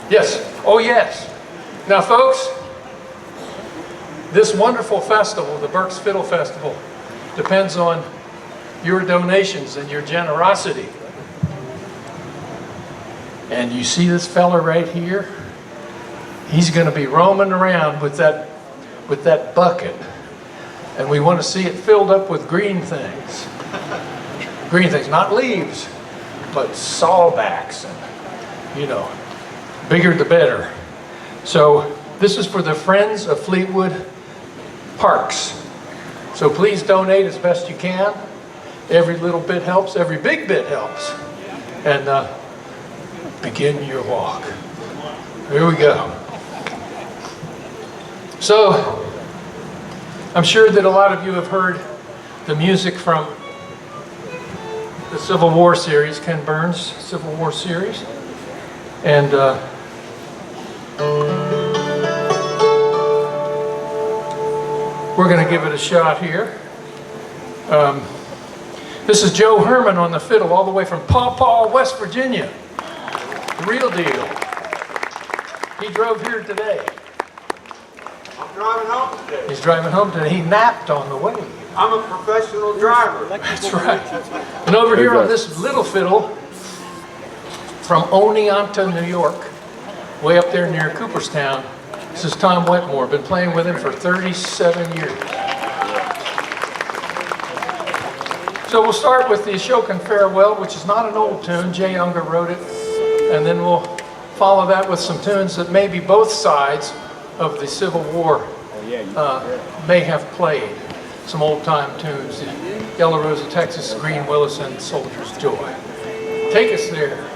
Yes. Oh, yes. Now, folks, this wonderful festival, the Berks Fiddle Festival, depends on your donations and your generosity. And you see this fella right here? He's going to be roaming around with that bucket. And we want to see it filled up with green things. Green things, not leaves, but sawbacks. And, you know, bigger the better. So this is for the Friends of Fleetwood Parks. So please donate as best you can. Every little bit helps, every big bit helps. And begin your walk. Here we go. So, I'm sure that a lot of you have heard the music from the Civil War series, Ken Burns' Civil War series. And we're going to give it a shot here. This is Joe Herman on the fiddle, all the way from Paw Paw, West Virginia. The real deal. He drove here today. I'm driving home today. He's driving home today. He napped on the way. I'm a professional driver. That's right. And over here on this little fiddle, from Oneonta, New York, way up there near Cooperstown, this is Tom Wetmore. Been playing with him for 37 years. So we'll start with the Ashokan Farewell, which is not an old tune. Jay Unger wrote it. And then we'll follow that with some tunes that maybe both sides of the Civil War may have played. Some old-time tunes. Yellow Rose of Texas, Green Willis, and Soldier's Joy. Take us there.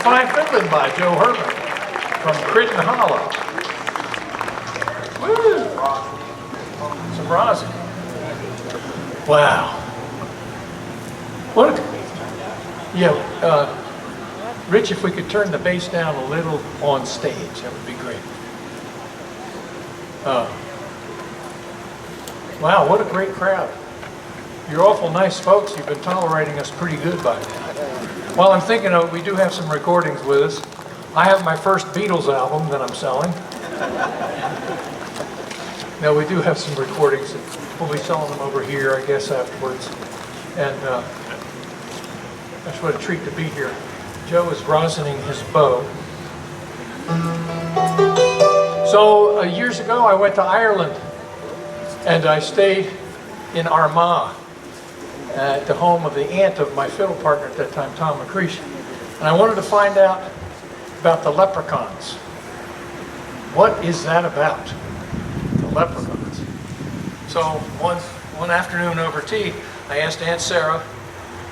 fine fiddling by Joe Herman from Crittenden Hollow. Woo! Some rosin. Wow. What? Yeah, Rich, if we could turn the bass down a little on stage, that would be great. Wow, what a great crowd. You're awful nice folks. You've been tolerating us pretty good by now. Well, I'm thinking of, we do have some recordings with us. I have my first Beatles album that I'm selling. No, we do have some recordings. We'll be selling them over here, I guess, afterwards. And that's what a treat to be here. Joe is rosining his bow. So years ago, I went to Ireland, and I stayed in Armagh, at the home of the aunt of my fiddle partner at that time, Tom McCreesh. And I wanted to find out about the leprechauns. What is that about, the leprechauns? So one afternoon over tea, I asked Aunt Sarah,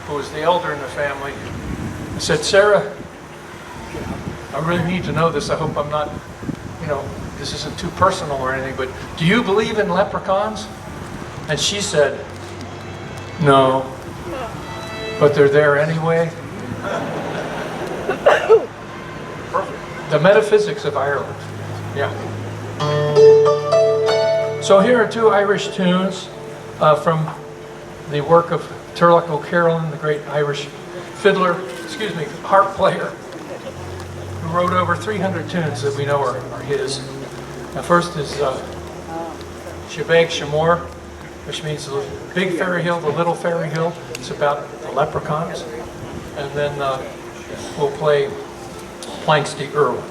who was the elder in the family, I said, Sarah, I really need to know this. I hope I'm not, this isn't too personal or anything, but do you believe in leprechauns? And she said, no, but they're there anyway. The metaphysics of Ireland, yeah. So here are two Irish tunes from the work of Turlough O'Carolan, the great Irish fiddler, harp player, who wrote over 300 tunes that we know are his. The first is Shebag Shamor, which means the big fairy hill, the little fairy hill. It's about the leprechauns. And then we'll play Planksty Irwin.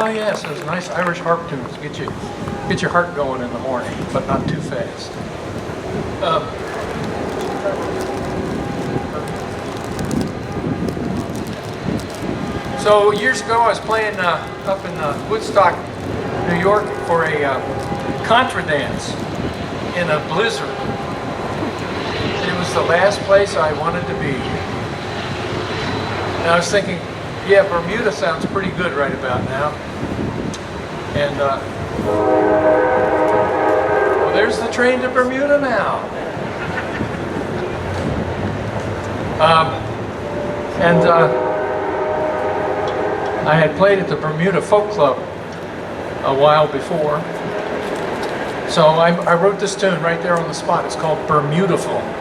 yes, those nice Irish harp tunes get your heart going in the morning, but not too fast. So years ago, I was playing up in Woodstock, New York, for a contra dance in a blizzard. It was the last place I wanted to be. And I was thinking, yeah, Bermuda sounds pretty good right about now. And well, there's the train to Bermuda now. I had played at the Bermuda Folk Club a while before. So I wrote this tune right there on the spot. It's called Bermudaful.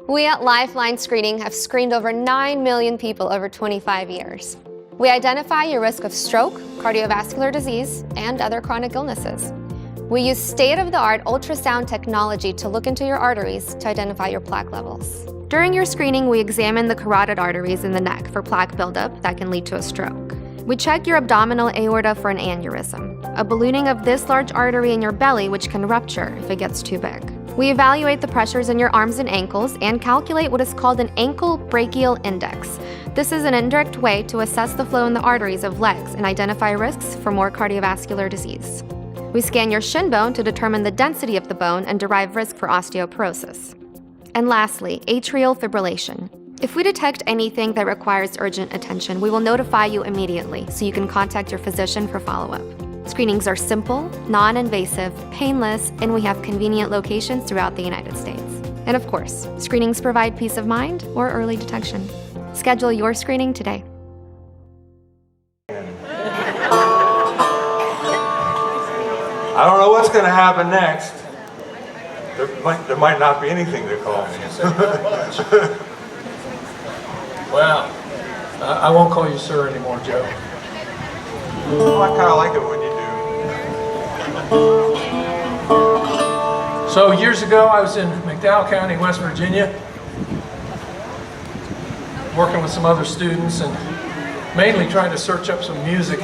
We at Lifeline Screening have screened over 9 million people over 25 years. We identify your risk of stroke, cardiovascular disease, and other chronic illnesses. We use state-of-the-art ultrasound technology to look into your arteries to identify your plaque levels. During your screening, we examine the carotid arteries in the neck for plaque buildup that can lead to a stroke. We check your abdominal aorta for an aneurysm, a ballooning of this large artery in your belly which can rupture if it gets too big. We evaluate the pressures in your arms and ankles and calculate what is called an ankle brachial index. This is an indirect way to assess the flow in the arteries of legs and identify risks for more cardiovascular disease. We scan your shin bone to determine the density of the bone and derive risk for osteoporosis. And lastly, atrial fibrillation. If we detect anything that requires urgent attention, we will notify you immediately so you can contact your physician for follow-up. Screenings are simple, non-invasive, painless, and we have convenient locations throughout the United States. And of course, screenings provide peace of mind or early detection. Schedule your screening today. I don't know what's going to happen next. There might not be anything to call me. Well, I won't call you sir anymore, Joe. Well, I kind of like it when you do. So years ago, I was in McDowell County, West Virginia, working with some other students and mainly trying to search up some music.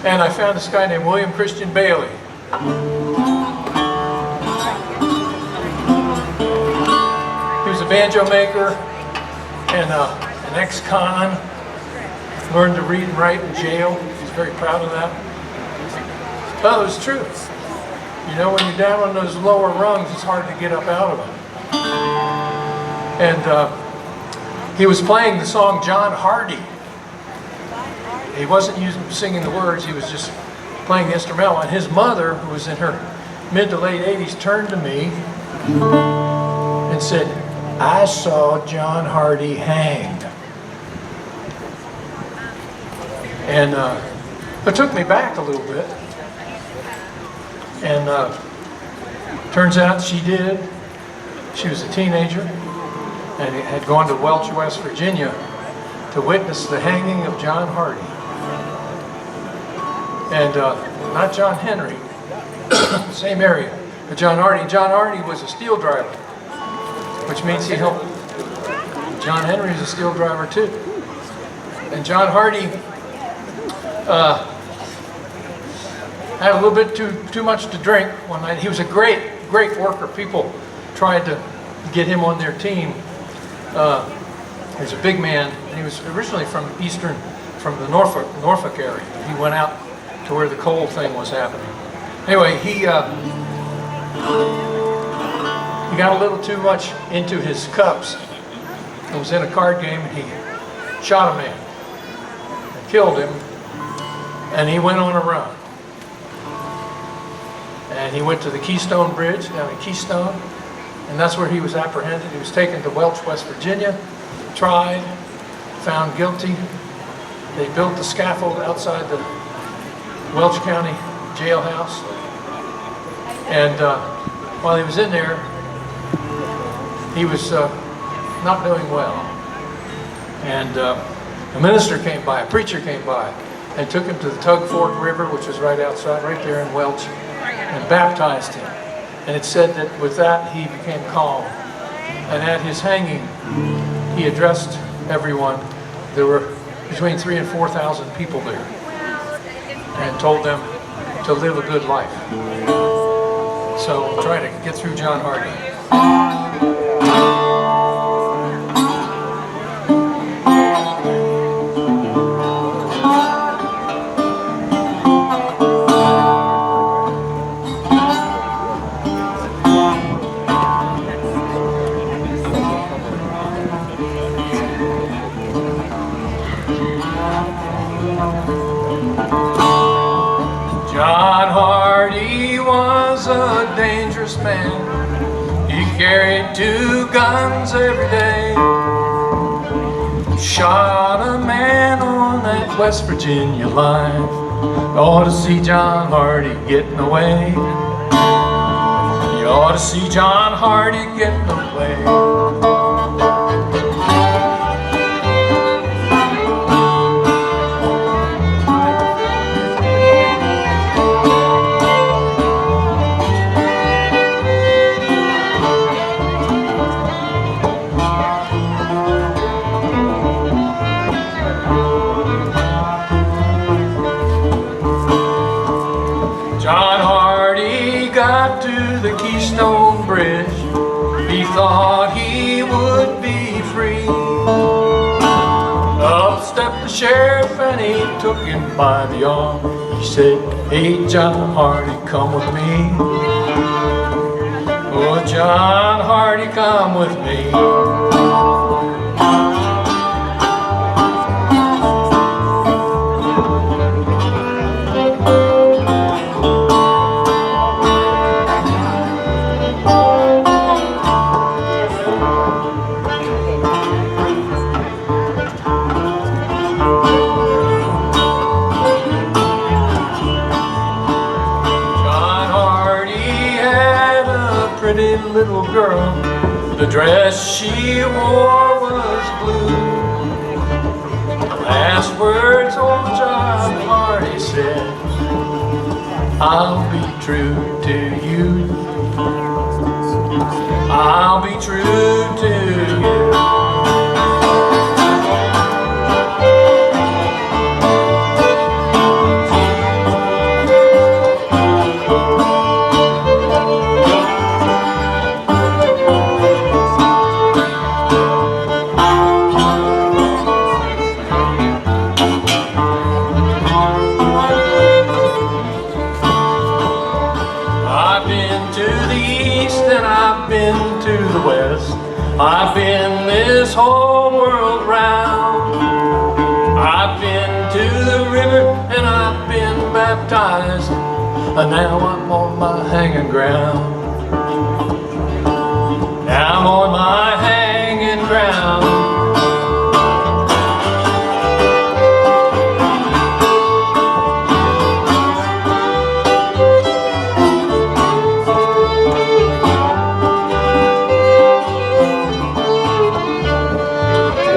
And I found this guy named William Christian Bailey. He was a banjo maker and an ex-con, learned to read and write in jail. He's very proud of that. Well, it was true. You know, when you're down on those lower rungs, it's hard to get up out of them. And he was playing the song John Hardy. He wasn't singing the words, he was just playing the instrumental. And his mother, who was in her mid to late 80s, turned to me and said, "I saw John Hardy hanged." And it took me back a little bit. And turns out she did. She was a teenager and had gone to Welch, West Virginia to witness the hanging of John Hardy. And not John Henry, same area, but John Hardy. John Hardy was a steel driver, which means he helped. John Henry is a steel driver too. And John Hardy had a little bit too much to drink one night. He was a great worker. People tried to get him on their team. He was a big man, and he was originally from the Norfolk area. He went out to where the coal thing was happening. Anyway, he got a little too much into his cups. He was in a card game, and he shot a man and killed him, and he went on a run. And he went to the Keystone Bridge down in Keystone, and that's where he was apprehended. He was taken to Welch, West Virginia, tried, found guilty. They built the scaffold outside the Welch County jailhouse. And while he was in there, he was not doing well. And a minister came by, a preacher came by, and took him to the Tug Fork River, which was right outside, right there in Welch, and baptized him. And it said that with that he became calm. And at his hanging, he addressed everyone. There were between 3,000 and 4,000 people there, and told them to live a good life. So we'll try to get through John Hardy. John Hardy was a dangerous man. He carried 2 guns every day. Shot a man on that West Virginia line. Ought to see John Hardy getting away. You ought to see John Hardy getting away. John Hardy got to the Keystone Bridge. bridge. He thought he would be free. Up stepped the sheriff and he took him by the arm. He said, "Hey, John Hardy, come with me. Oh, John Hardy, come with me." Pretty little girl, the dress she wore was blue. The last words old John Hardy said, "I'll be true to you. I'll be true to you." To the west, I've been this whole world round. I've been to the river and I've been baptized, and now I'm on my hanging ground. Now I'm on my hanging ground.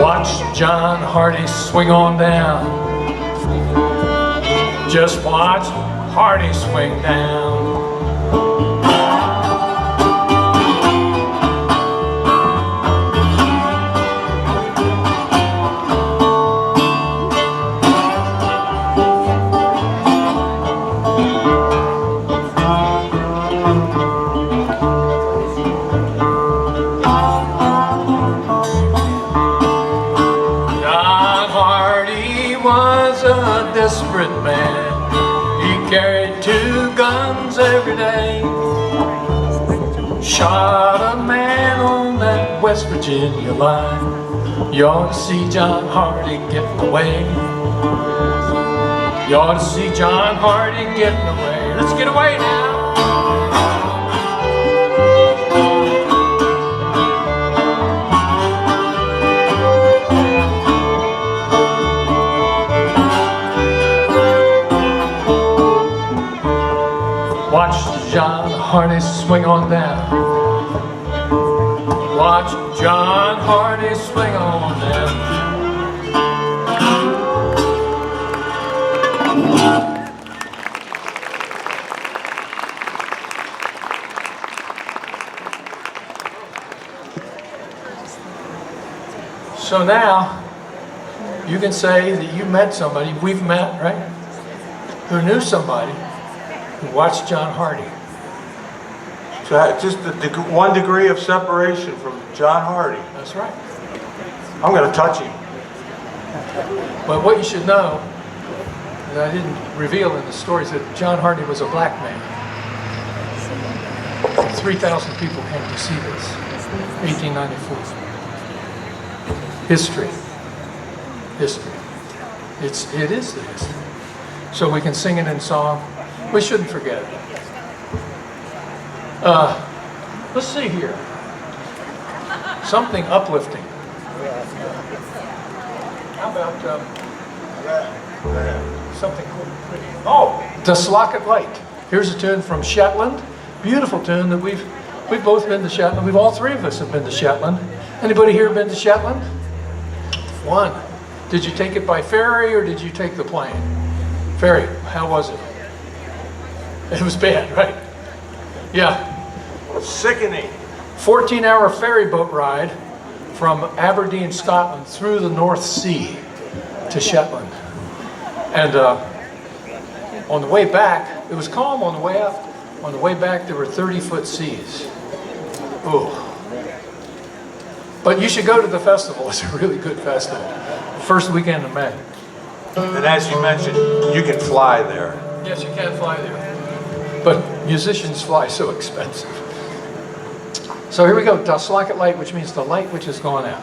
Watch John Hardy swing on down. Just watch Hardy swing down. Desperate man, he carried 2 guns every day. Shot a man on that West Virginia line. You ought to see John Hardy getting away. You ought to see John Hardy getting away. Let's get away now. Watch John Hardy swing on down. Watch John Hardy swing on down. So now you can say that you met somebody, we've met, right? Who knew somebody who watched John Hardy. So just one degree of separation from John Hardy. That's right. I'm going to touch him. But what you should know, that I didn't reveal in the stories, that John Hardy was a black man. 3,000 people came to see this. 1894. History. History. It is the history. So we can sing it in song. We shouldn't forget it. Let's see here. Something uplifting. How about something cool, pretty? Oh, "The Slocket Light." Here's a tune from Shetland. Beautiful tune that we've both been to Shetland. All 3 of us have been to Shetland. Anybody here been to Shetland? One. Did you take it by ferry or did you take the plane? Ferry. How was it? It was bad, right? Yeah. Sickening. 14-hour ferry boat ride from Aberdeen, Scotland, through the North Sea to Shetland. And on the way back, it was calm on the way up. On the way back, there were 30-foot seas. Ooh. But you should go to the festival. It's a really good festival. First weekend of May. And as you mentioned, you can fly there. Yes, you can fly there. But musicians fly so expensive. So here we go. Das Slacket light, which means the light which has gone out.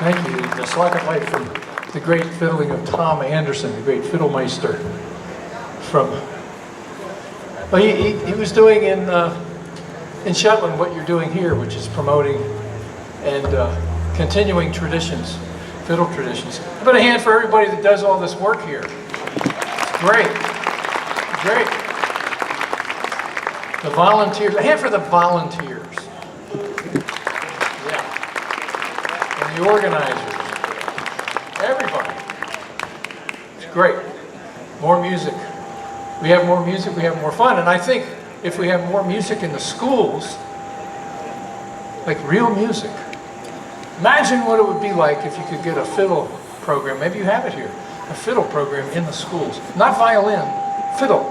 Thank you. The Slacket light from the great fiddling of Tom Anderson, the great fiddlemeister from, well, he was doing in Shetland what you're doing here, which is promoting and continuing traditions, fiddle traditions. How about a hand for everybody that does all this work here? It's great, great. The volunteers, a hand for the volunteers. The organizers, everybody. It's great. More music. We have more music, we have more fun. And I think if we have more music in the schools, like real music, imagine what it would be like if you could get a fiddle program. Maybe you have it here. A fiddle program in the schools. Not violin, fiddle.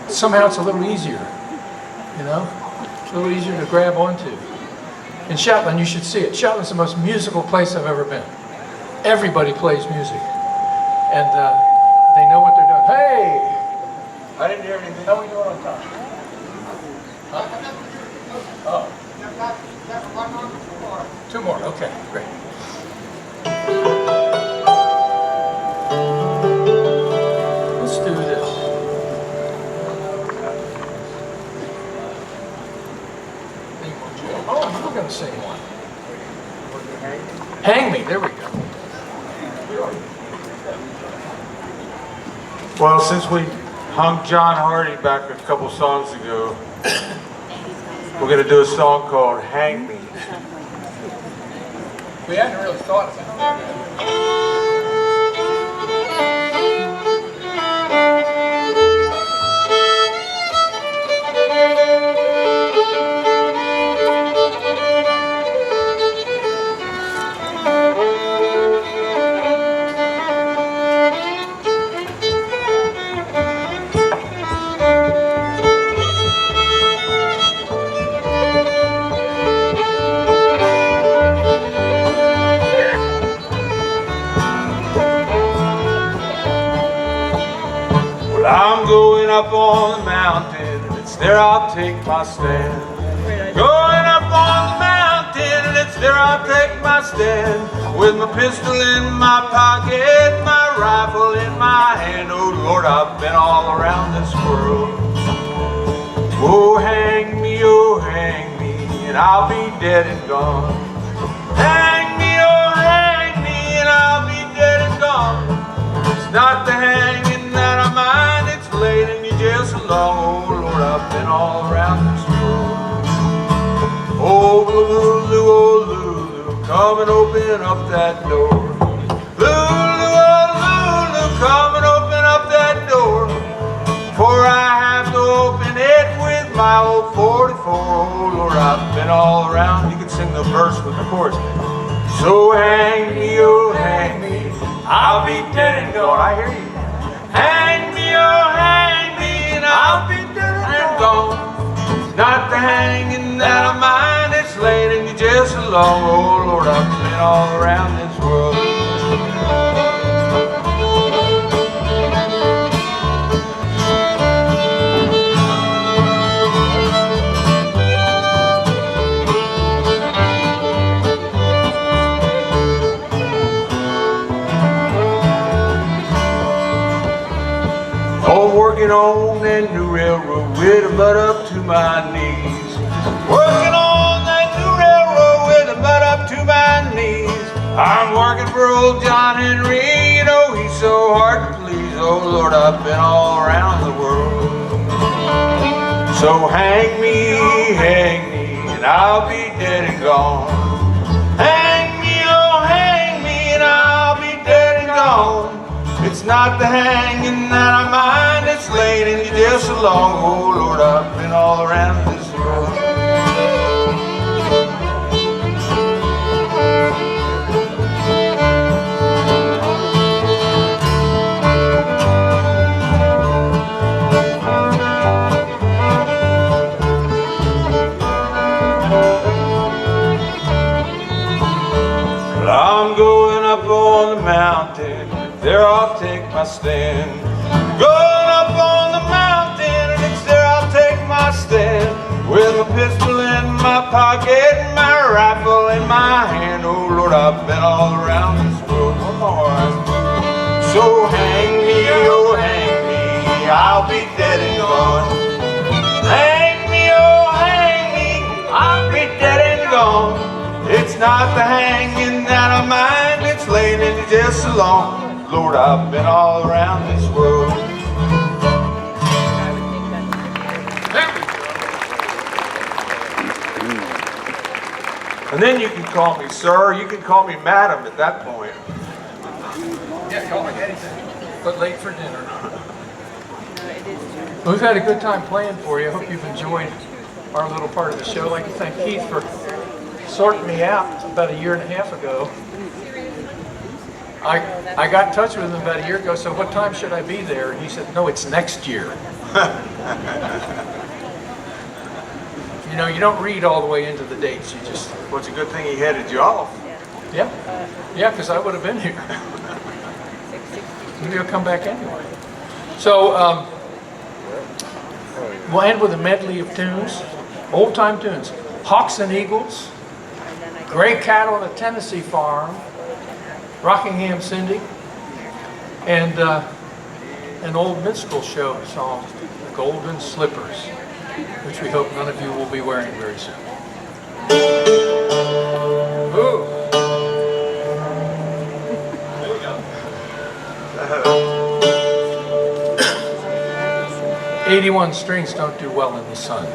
Somehow it's a little easier, you know? A little easier to grab onto. In Shetland, you should see it. Shetland's the most musical place I've ever been. Everybody plays music. And they know what they're doing. Hey! I didn't hear anything. How are we doing on time? Huh? Oh. Two more, okay, great. Hang me, there we go. Well, since we hung John Hardy back a couple songs ago, we're going to do a song called Hang Me. We hadn't really thought about it. I'm going up on the mountain, and it's there I'll take my stand. Going up on the mountain, and it's there I'll take my stand. With my pistol in my pocket, my rifle in my hand. Oh Lord, I've been all around this world. Oh, hang me, and I'll be dead and gone. Hang me, and I'll be dead and gone. It's not the hanging that I mind, it's late and you just along. Oh Lord, I've been all around this world. Oh Lulu, oh Lulu, come and open up that door. Lulu, oh Lulu, come and open up that door. For I have to open it with my old 44. Oh Lord, I've been all around. You can sing the verse with the chorus. So hang me, oh hang me, I'll be dead and gone. I hear you. Hang me, oh hang me, and I'll be dead and gone. It's not the hanging that I mind, it's late and you just along. Oh Lord, I've been all around this world. Working on that new railroad with the mud up to my knees. Working on that new railroad with the mud up to my knees. I'm working for old John Henry, you know he's so hard to please. Oh Lord, I've been all around the world. So hang me, and I'll be dead and gone. Hang me, oh hang me, and I'll be dead and gone. It's not the hanging that I mind, it's late and you just along. Oh Lord, I've been all around this world. Well, I'm going up on the mountain, there I'll take my stand. Going up on the mountain, and it's there I'll take my stand. With my pistol in my pocket and my rifle in my hand. Oh Lord, I've been all around this world. One more. So hang me, oh hang me, I'll be dead and gone. Hang me, oh hang me, I'll be dead and gone. It's not the hanging that I mind, it's laying in just along. Lord, I've been all around this world. And then you can call me sir, you can call me madam at that point. Yeah, call me anything, but late for dinner. We've had a good time playing for you. I hope you've enjoyed our little part of the show. I'd like to thank Keith for sorting me out about 1.5 years ago. I got in touch with him about 1 year ago, so what time should I be there? And he said, no, it's next year. You know, you don't read all the way into the dates. You just... Well, it's a good thing he headed you off. Yeah, yeah, because I would have been here. Maybe I'll come back anyway. So, we'll end with a medley of tunes, old-time tunes. Hawks and Eagles, Gray Cattle on a Tennessee Farm, Rockingham Cindy, and an old minstrel show song, The Golden Slippers, which we hope none of you will be wearing very soon. Ooh. 81 strings don't do well in the sun.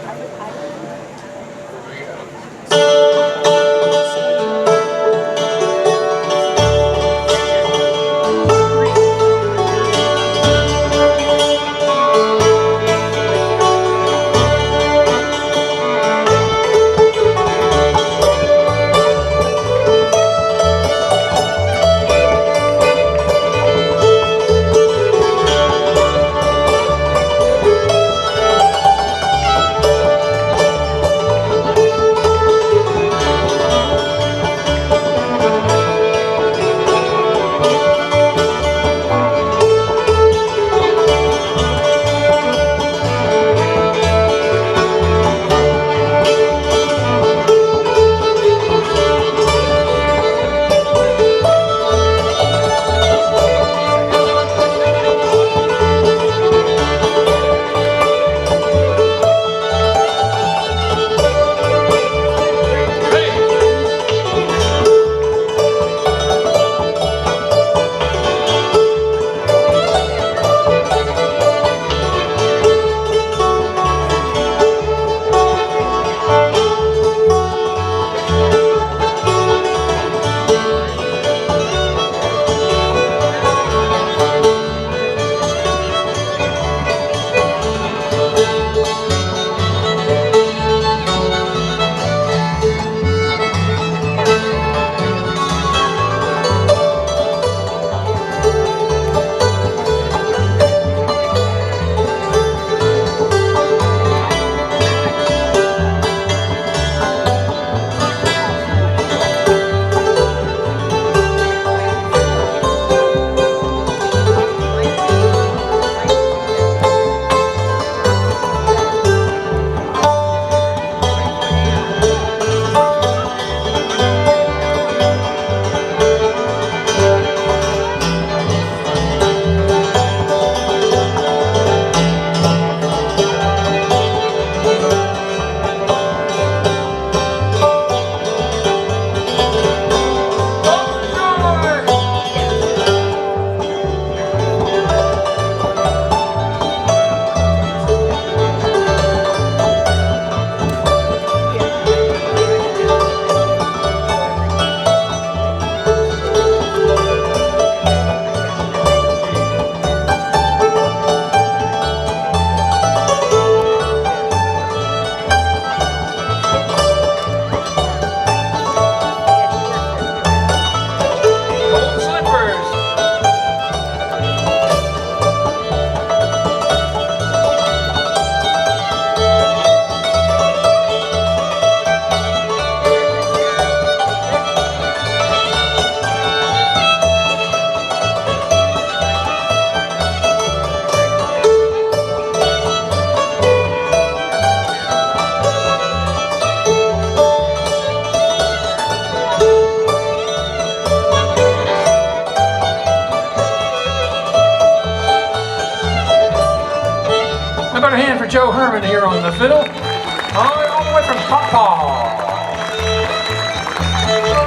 How about a hand for Joe Herman here on the fiddle? All the way from Pawpaw.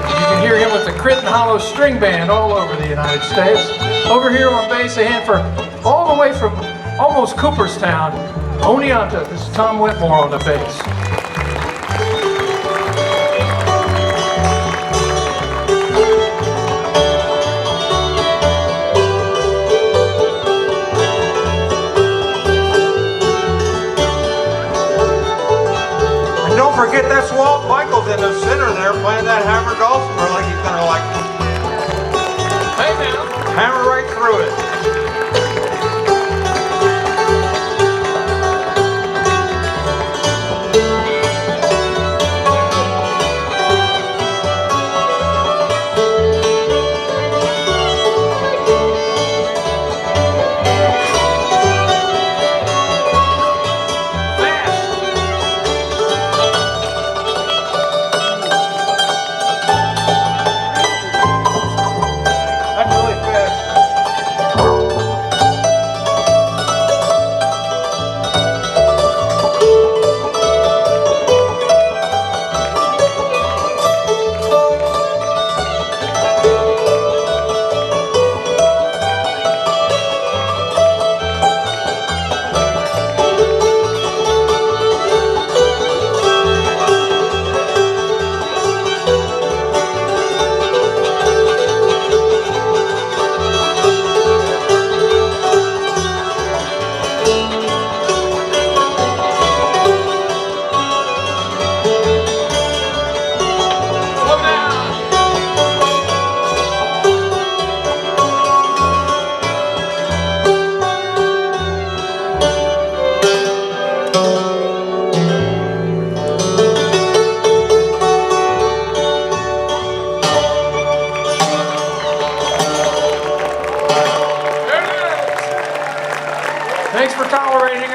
You can hear him with the Crit and Hollow String Band all over the United States. Over here on bass, a hand for all the way from almost Cooperstown, Oneonta. This is Tom Whitmore on the bass. Don't forget that's Walt Michaels in the center there playing that hammer dulcimer like he's gonna like Hey now. hammer right through it. That's really fast.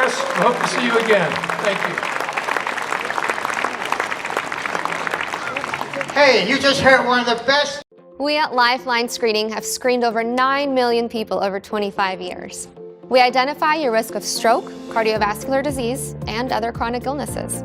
us. We hope to see you again. Thank you. Hey, you just heard one of the best. We at Lifeline Screening have screened over 9 million people over 25 years. We identify your risk of stroke, cardiovascular disease, and other chronic illnesses.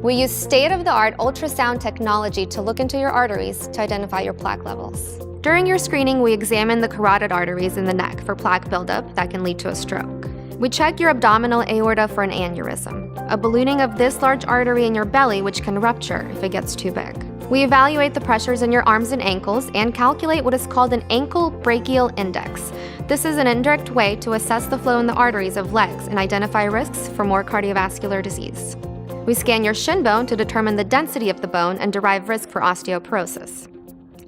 We use state-of-the-art ultrasound technology to look into your arteries to identify your plaque levels. During your screening, we examine the carotid arteries in the neck for plaque buildup that can lead to a stroke. We check your abdominal aorta for an aneurysm, a ballooning of this large artery in your belly which can rupture if it gets too big. We evaluate the pressures in your arms and ankles and calculate what is called an ankle brachial index. This is an indirect way to assess the flow in the arteries of legs and identify risks for more cardiovascular disease. We scan your shin bone to determine the density of the bone and derive risk for osteoporosis.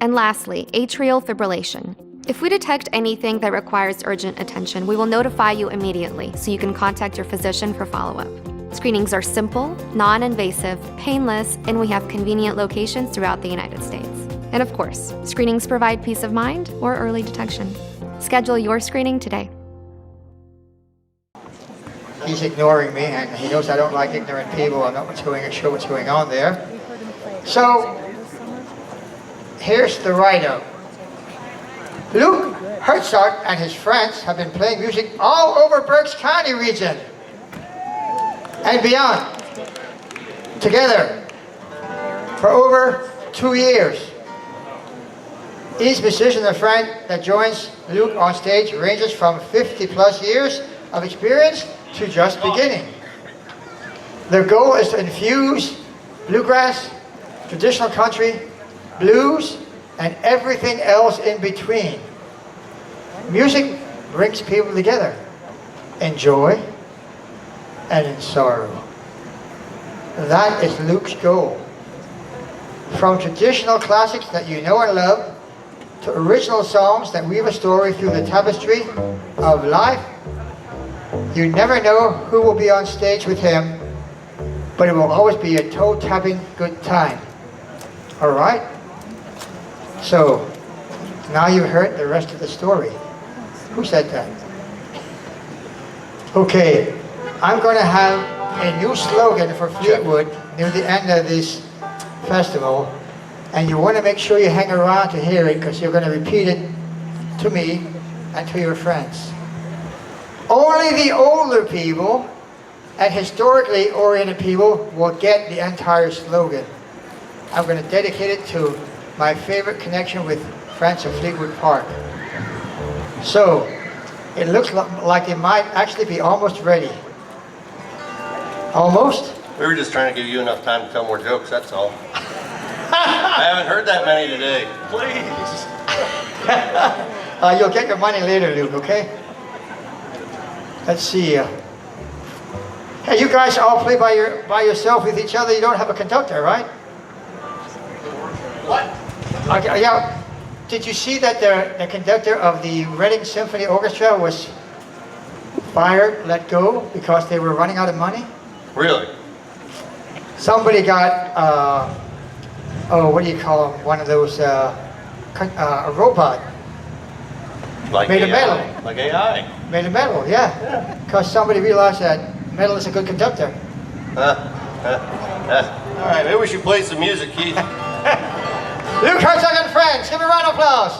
And lastly, atrial fibrillation. If we detect anything that requires urgent attention, we will notify you immediately so you can contact your physician for follow-up. Screenings are simple, non-invasive, painless, and we have convenient locations throughout the United States. And of course, screenings provide peace of mind or early detection. Schedule your screening today. He's ignoring me, and he knows I don't like ignorant people. I'm not sure what's going on there. So, here's the write-up. Luke Herzog and his friends have been playing music all over Berks County region and beyond, together, for over 2 years. Each musician and friend that joins Luke on stage ranges from 50+ years of experience to just beginning. Their goal is to infuse bluegrass, traditional country, blues, and everything else in between. Music brings people together in joy and in sorrow. That is Luke's goal. From traditional classics that you know and love to original songs that weave a story through the tapestry of life, you never know who will be on stage with him, but it will always be a toe-tapping good time. All right? So, now you've heard the rest of the story. Who said that? Okay, I'm going to have a new slogan for Fleetwood near the end of this festival, and you want to make sure you hang around to hear it because you're going to repeat it to me and to your friends. Only the older people and historically oriented people will get the entire slogan. I'm going to dedicate it to my favorite connection with friends of Fleetwood Park. So, it looks like it might actually be almost ready. Almost? We were just trying to give you enough time to tell more jokes, that's all. I haven't heard that many today. Please. You'll get your money later, Luke, okay? Let's see. Hey, you guys all play by yourself with each other. You don't have a conductor, right? What? Okay, yeah. Did you see that the conductor of the Reading Symphony Orchestra was fired, let go, because they were running out of money? Really? Somebody got, what do you call them? One of those, a robot. Like Made AI. of metal. Like AI. Made of metal, yeah. Because somebody realized that metal is a good conductor. All right, maybe we should play some music, Keith. Luke Herzog and friends, give a round of applause.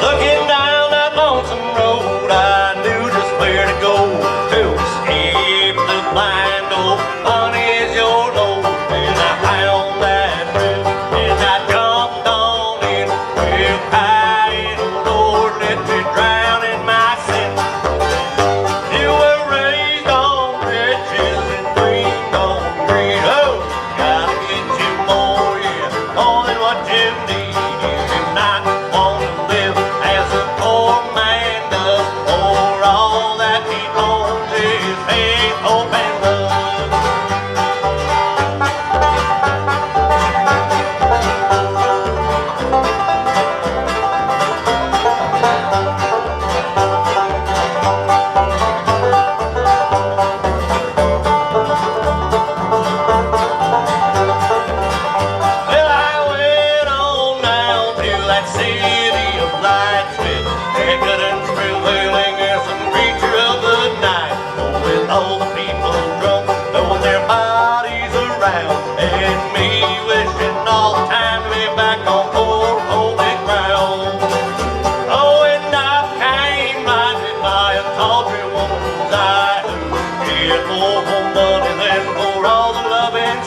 Looking down that lonesome road, I knew just where to go to escape the blind old money is your load. And I found that road, and I jumped on it. Well, I Lord, let me drown in my sin. You were raised on riches and dreamed on greed. Oh, gotta get you more, yeah, more than what you need. You do not want to live as a poor man does, for all that he owns is faith, hope, and love.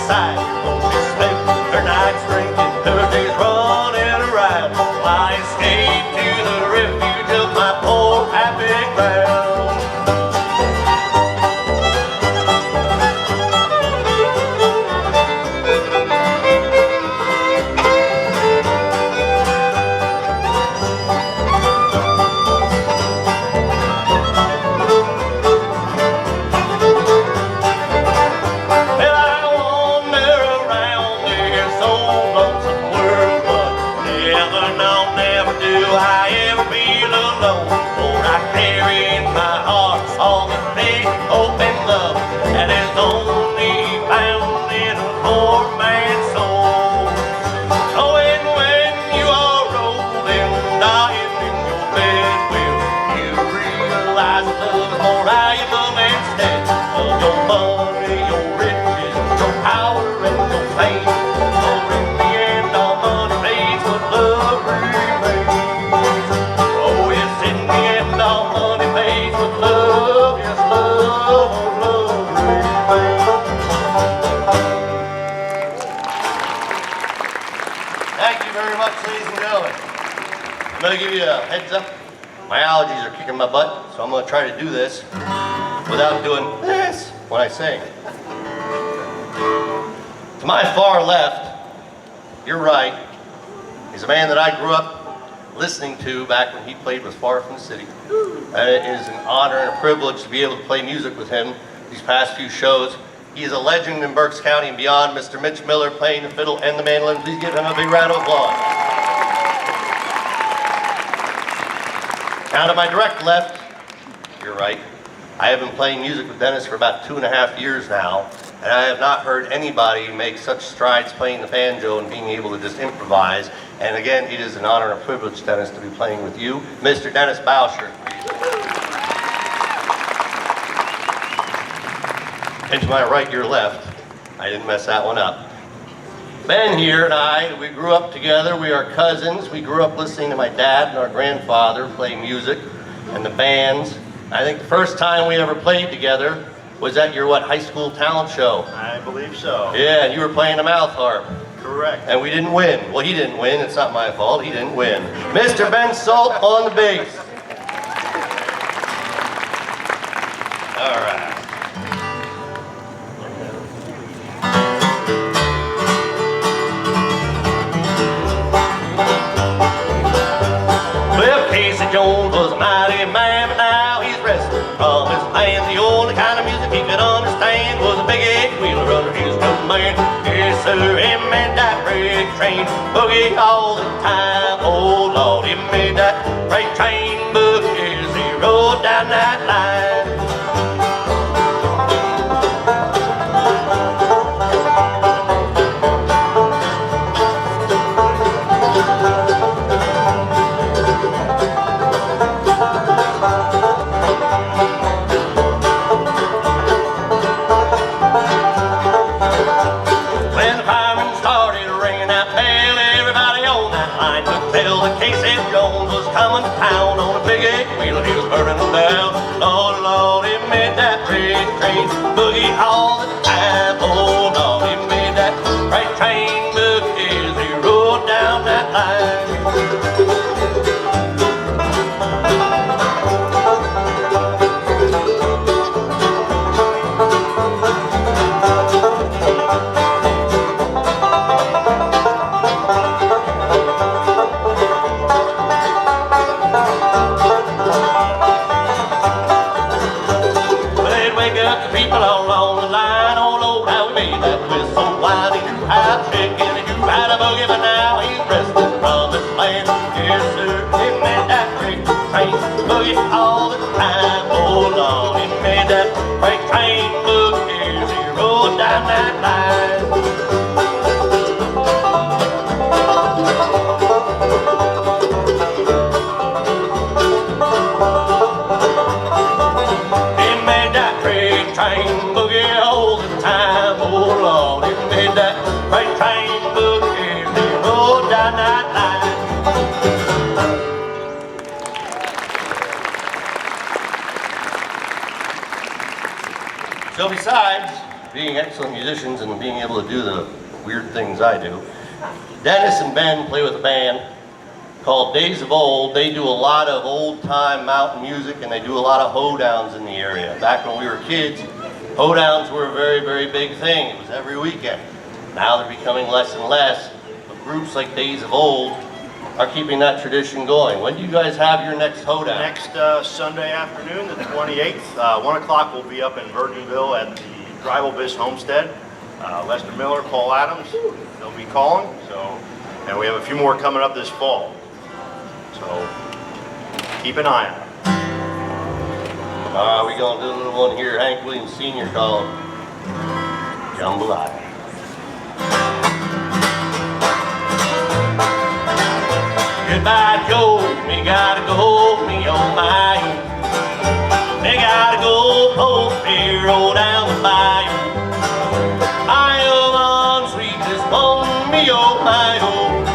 side. She slept her nights drinking, Thursdays running around. I escaped to the refuge of my poor happy ground. I'm going to give you a heads up. My allergies are kicking my butt, so I'm going to try to do this without doing this when I sing. To my far left, you're right, he's a man that I grew up listening to back when he played with Far From the City. And it is an honor and a privilege to be able to play music with him these past few shows. He is a legend in Berks County and beyond, Mr. Mitch Miller, playing the fiddle and the mandolin. Please give him a big round of applause. Now to my direct left, you're right, I have been playing music with Dennis for about 2.5 years now, and I have not heard anybody make such strides playing the banjo and being able to just improvise. And again, it is an honor and a privilege, Dennis, to be playing with you. Mr. Dennis Bauscher. And to my right, your left, I didn't mess that one up. Ben here and I, we grew up together, we are cousins. We grew up listening to my dad and our grandfather play music and the bands. I think the first time we ever played together was at your, high school talent show? I believe so. Yeah, and you were playing the mouth harp. Correct. And we didn't win. Well, he didn't win, it's not my fault, he didn't win. Mr. Ben Salt on the bass. All right. Jones was a mighty man, but now he's resting from his land. The only kind of music he could understand was a big eight-wheeler under his command. Yes, sir, he made that freight train boogie all the time. Oh, Lord, he made that freight train boogie as he rode down that line. Coming to town on a big eight-wheeler, he was burning them down. Lord, Lord, he made that freight train boogie all the time. Oh, Lord, he made that freight train boogie as he rode down that line. But now he's resting from his land. Yes, sir, he made that freight train boogie all the time. Oh, Lord, he made that freight train boogie as he rode down that line. He made that freight train boogie all the time. Oh, Lord, he made that freight train boogie. So besides being excellent musicians and being able to do the weird things I do. Dennis and Ben play with a band called Days of Old. They do a lot of old-time mountain music, and they do a lot of hoedowns in the area. Back when we were kids, hoedowns were a very, very big thing. It was every weekend. Now they're becoming less and less, but groups like Days of Old are keeping that tradition going. When do you guys have your next hoedown? Next Sunday afternoon, the 28th, 1 o'clock, we'll be up in Virginville at the Drivalbis Homestead. Lester Miller, Paul Adams, they'll be calling. So, and we have a few more coming up this fall. So keep an eye out. We're going to do a little one here, Hank Williams Sr. called Jambalaya. Goodbye, Joe, me gotta go, me on my own. Me gotta go, post beer, roll down the bayou. I am on sweetest one, me on my own.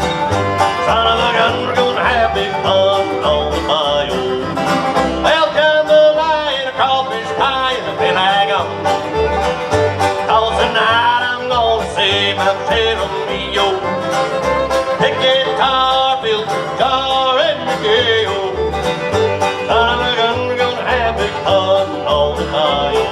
Son of a gun, we're gonna have big fun on the bayou. Well, jambalaya, a crawfish pie, and a pentagon. 'Cause tonight I'm gonna save my potato meal. Pick guitar, fill the jar, and the gale. Son of a gun, we're gonna have big fun on the bayou.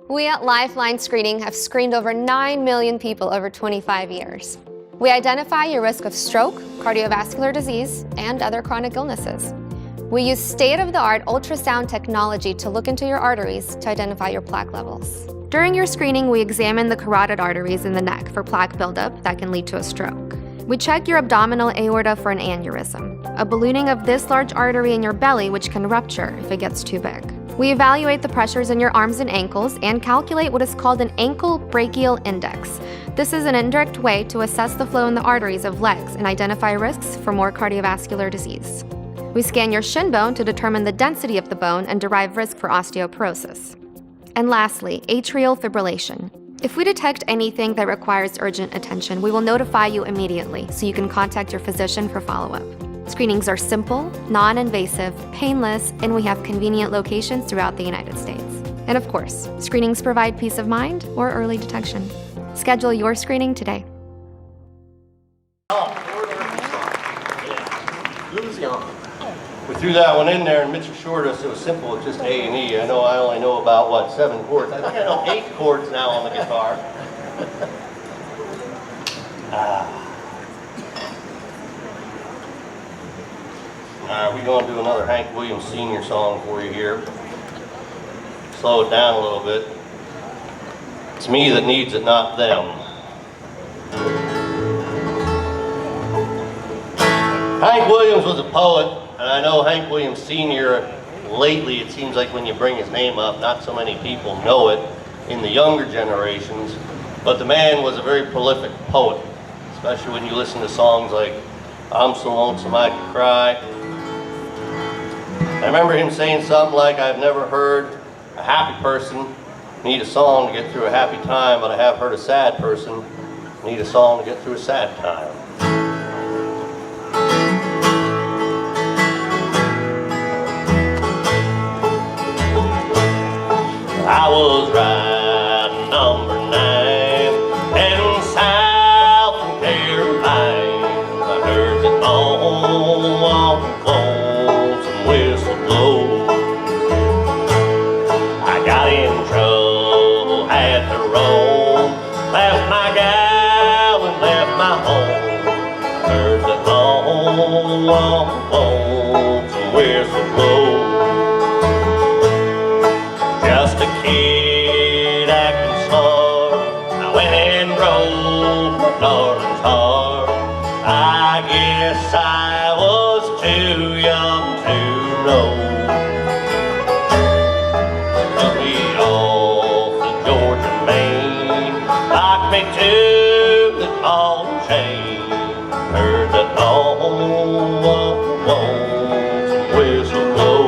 We at Lifeline Screening have screened over 9 million people over 25 years. We identify your risk of stroke, cardiovascular disease, and other chronic illnesses. We use state-of-the-art ultrasound technology to look into your arteries to identify your plaque levels. During your screening, we examine the carotid arteries in the neck for plaque buildup that can lead to a stroke. We check your abdominal aorta for an aneurysm, a ballooning of this large artery in your belly which can rupture if it gets too big. We evaluate the pressures in your arms and ankles and calculate what is called an ankle brachial index. This is an indirect way to assess the flow in the arteries of legs and identify risks for more cardiovascular disease. We scan your shin bone to determine the density of the bone and derive risk for osteoporosis. And lastly, atrial fibrillation. If we detect anything that requires urgent attention, we will notify you immediately so you can contact your physician for follow-up. Screenings are simple, non-invasive, painless, and we have convenient locations throughout the United States. And of course, screenings provide peace of mind or early detection. Schedule your screening today. We threw that one in there and Mitch assured us it was simple, it's just A&E. I know I only know about, what, 7 chords. I think I know 8 chords now on the guitar. Alright, we're going to do another Hank Williams Sr. song for you here. Slow it down a little bit. It's me that needs it, not them. Hank Williams was a poet, and I know Hank Williams Sr. lately, it seems like when you bring his name up, not so many people know it in the younger generations, but the man was a very prolific poet, especially when you listen to songs like I'm So Lonesome I Could Cry. I remember him saying something like, I've never heard a happy person need a song to get through a happy time, but I have heard a sad person need a song to get through a sad time. I was riding number 9 in South Carolina. I heard that long lonesome whistle blow. I got in trouble, had to roam, left my gal and left my home. I heard that long lonesome whistle blow. Just a kid acting smart, I went and broke my darling's heart. I guess I was too young to know. Took me off the Georgia main, locked me to the ball and chain. Heard that long lonesome whistle blow.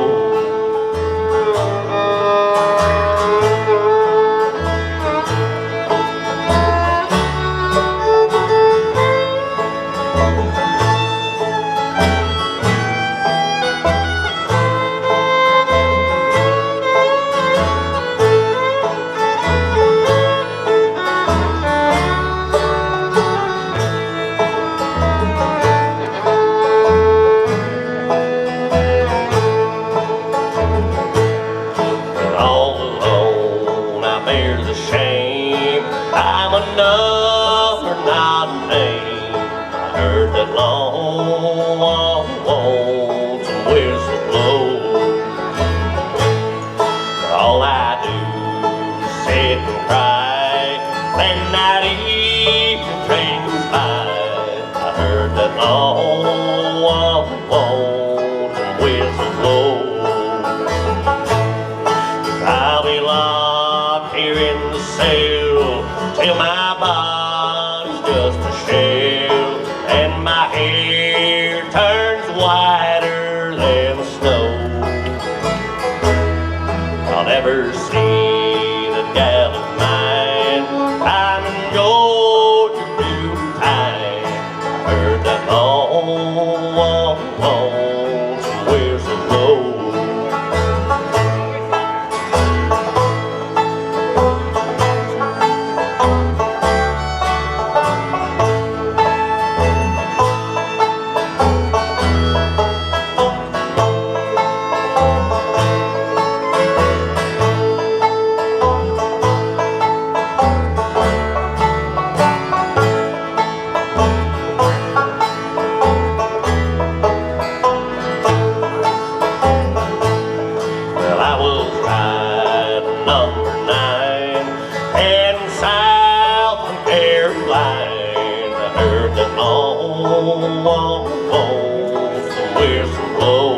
long walk home somewhere so low.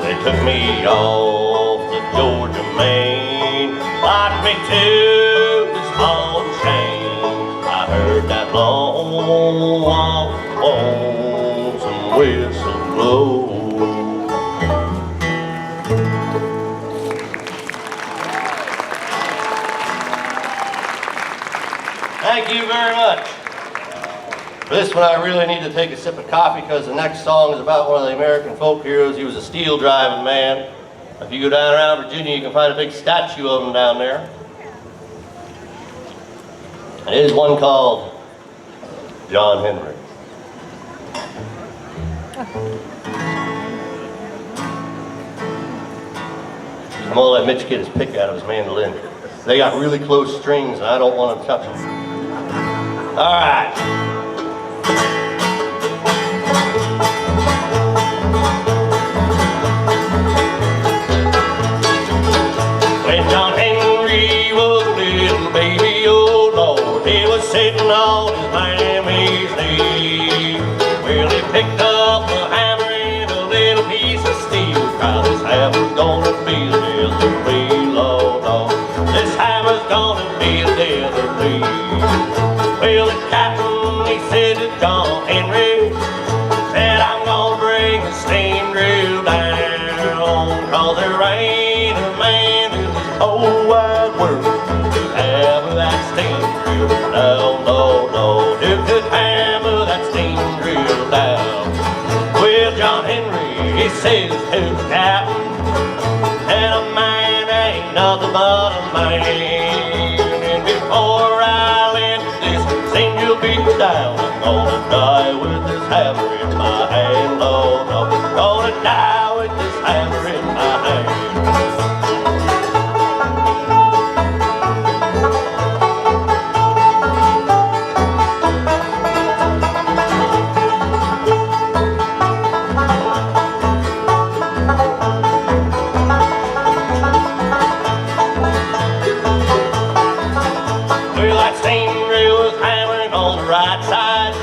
They took me off the Georgia main, locked me to this ball and chain. I heard that long walk home somewhere so low. Thank you very much. For this one, I really need to take a sip of coffee because the next song is about one of the American folk heroes. He was a steel driving man. If you go down around Virginia, you can find a big statue of him down there. And it is one called John Henry. I'm gonna let Mitch get his pick out of his mandolin. They got really close strings and I don't want to touch them. All right. When John Henry was a little baby, oh Lord, he was sitting on his mammy's knee. Well, he picked up a hammer and a little piece of steel. How this hammer's gonna be the death of me, Lord, Lord. This hammer's gonna be the death of me. Well, the captain, he said to John Henry, said, I'm gonna bring the steam drill down, 'cause there ain't a man in this whole wide world who could hammer that steam drill down, no, no, who could hammer that steam drill down. Well, John Henry, he says to the captain, and a man ain't nothing but a man, and before I land this steam drill beat down, I'm gonna die with this hammer in my hand, Lord, no, I'm gonna die with this hammer in my hand. Well, that steam drill was hammering on the right side,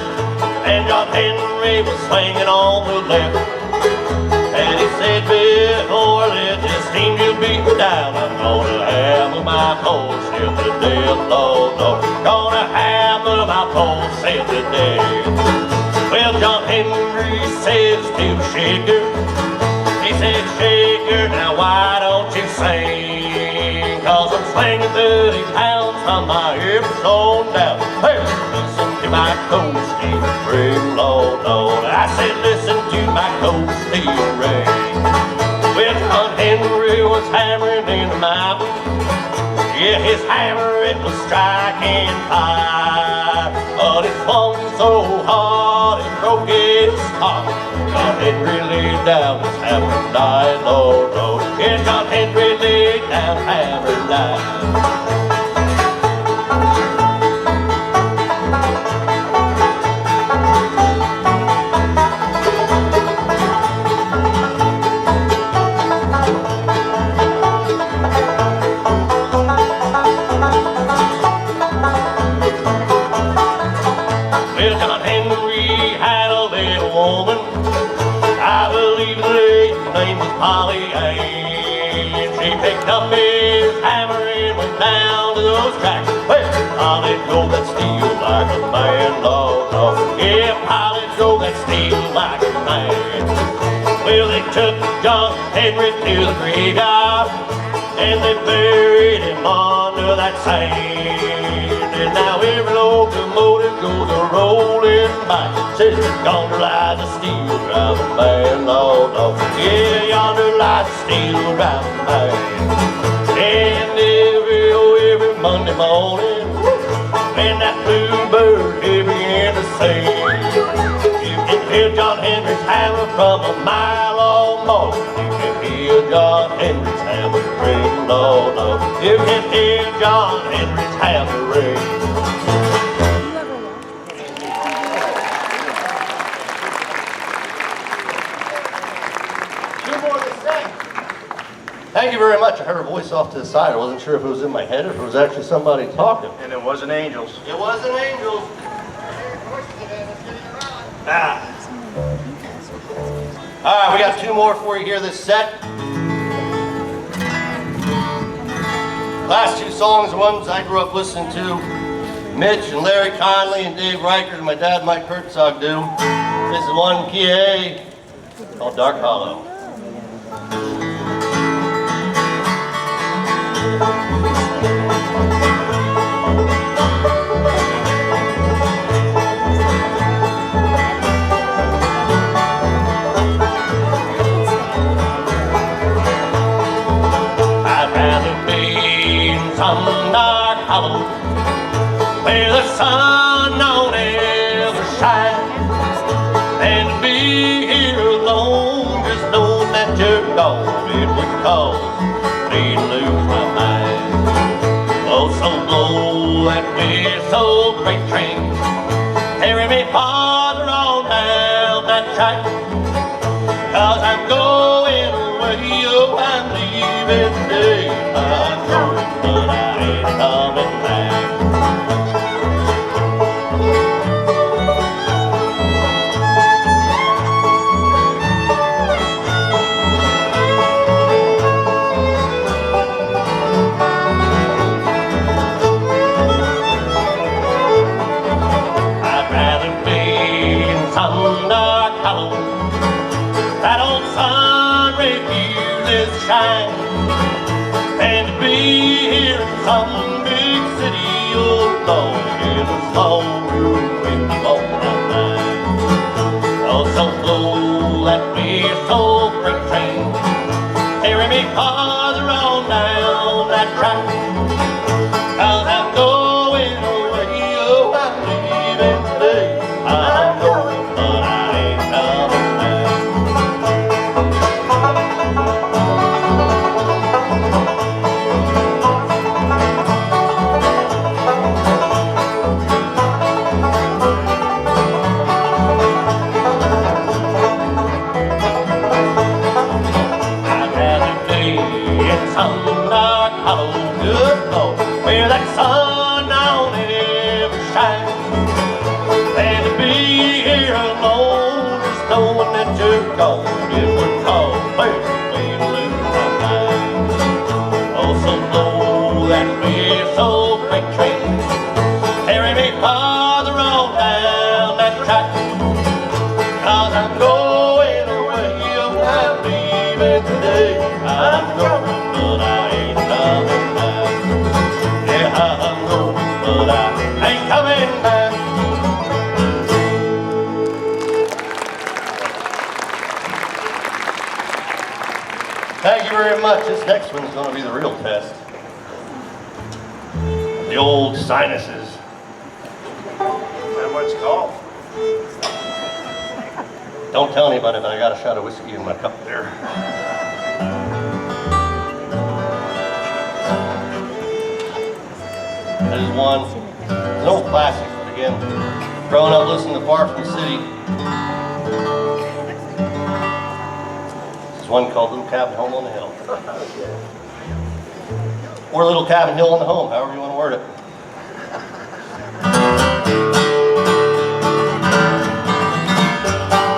and John Henry was swinging on the left. And he said, before I let this steam drill beat down, I'm gonna hammer my poor self to death, Lord, Lord. Gonna hammer my poor self to death. Well, John Henry says to the shaker, he said, shaker, now why don't you sing? 'Cause I'm slinging 30 pounds from my hips on down. Hey, listen to my cold steel ring, Lord, Lord. I said, listen to my cold steel ring. Well, John Henry was hammering in the mountain. Yeah, his hammer, it was striking fire. But it swung so hard, it broke its heart. John Henry laid down his hammer and died, Lord, Lord. Yeah, John Henry laid down, hammer and died. Well, John Henry had a little woman. I believe the lady's name was Polly Ann. She picked up his hammer and went down to those tracks. Well, Polly drove that steel like a man, Lord, Lord. Yeah, Polly drove that steel like a man. Well, they took John Henry to the graveyard, and they buried him under that sand. And now every locomotive goes a-rolling by, says yonder lies a steel driving man, Lord, Lord. Yeah, yonder lies a steel driving man. And every Monday morning, when that bluebird hear begin to sing, you can hear John Henry's hammer from a mile or more. You can hear John Henry's hammer ring, Lord, Lord. You can hear John Henry's hammer ring. Two more to sing. Thank you very much. I heard a voice off to the side. I wasn't sure if it was in my head or if it was actually somebody talking. And it wasn't angels. It wasn't angels. All right, we got two more for you here this set. Last two songs are ones I grew up listening to. Mitch and Larry Conley and Dave Reichert and my dad Mike Herzog do. This is one key A called Dark Hollow. I'd rather be in some dark hollow where the sun don't ever shine than to be here alone, just knowing that you're gone. It would cause me to lose my mind. Oh, so blow that whistle, freight train, carry me farther on down that track, 'cause I'm going away, oh, I'm leaving today. I know it, but I ain't coming back. I'd rather be in some dark hollow that old sun refuses to shine than to be here in some big city, oh Lord, in a small room with you on my mind. Oh, so blow that whistle, freight train, carry me farther on down that track, 'cause I'm going away, oh, I'm leaving today. I'm going, but I ain't coming back. I'd rather be in some dark hollow, good Lord, where that sun don't ever shine, than to be here alone, just knowing that you're gone. It would cause me to lose my mind. Oh, so blow that whistle, freight train, carry me farther on down that track, 'cause I'm going away, oh, I'm leaving today. I'm going, but I ain't coming back. Yeah, I'm going, but I ain't coming back. Thank you very much. This next one's going to be the real test. The old sinuses. Is that what it's called? Don't tell anybody, but I got a shot of whiskey in my cup there. There's one. It's an old classic, but again, growing up listening to Far From the City. There's one called Little Cabin Home on the Hill. Or Little Cabin Hill on the Home, however you want to word it.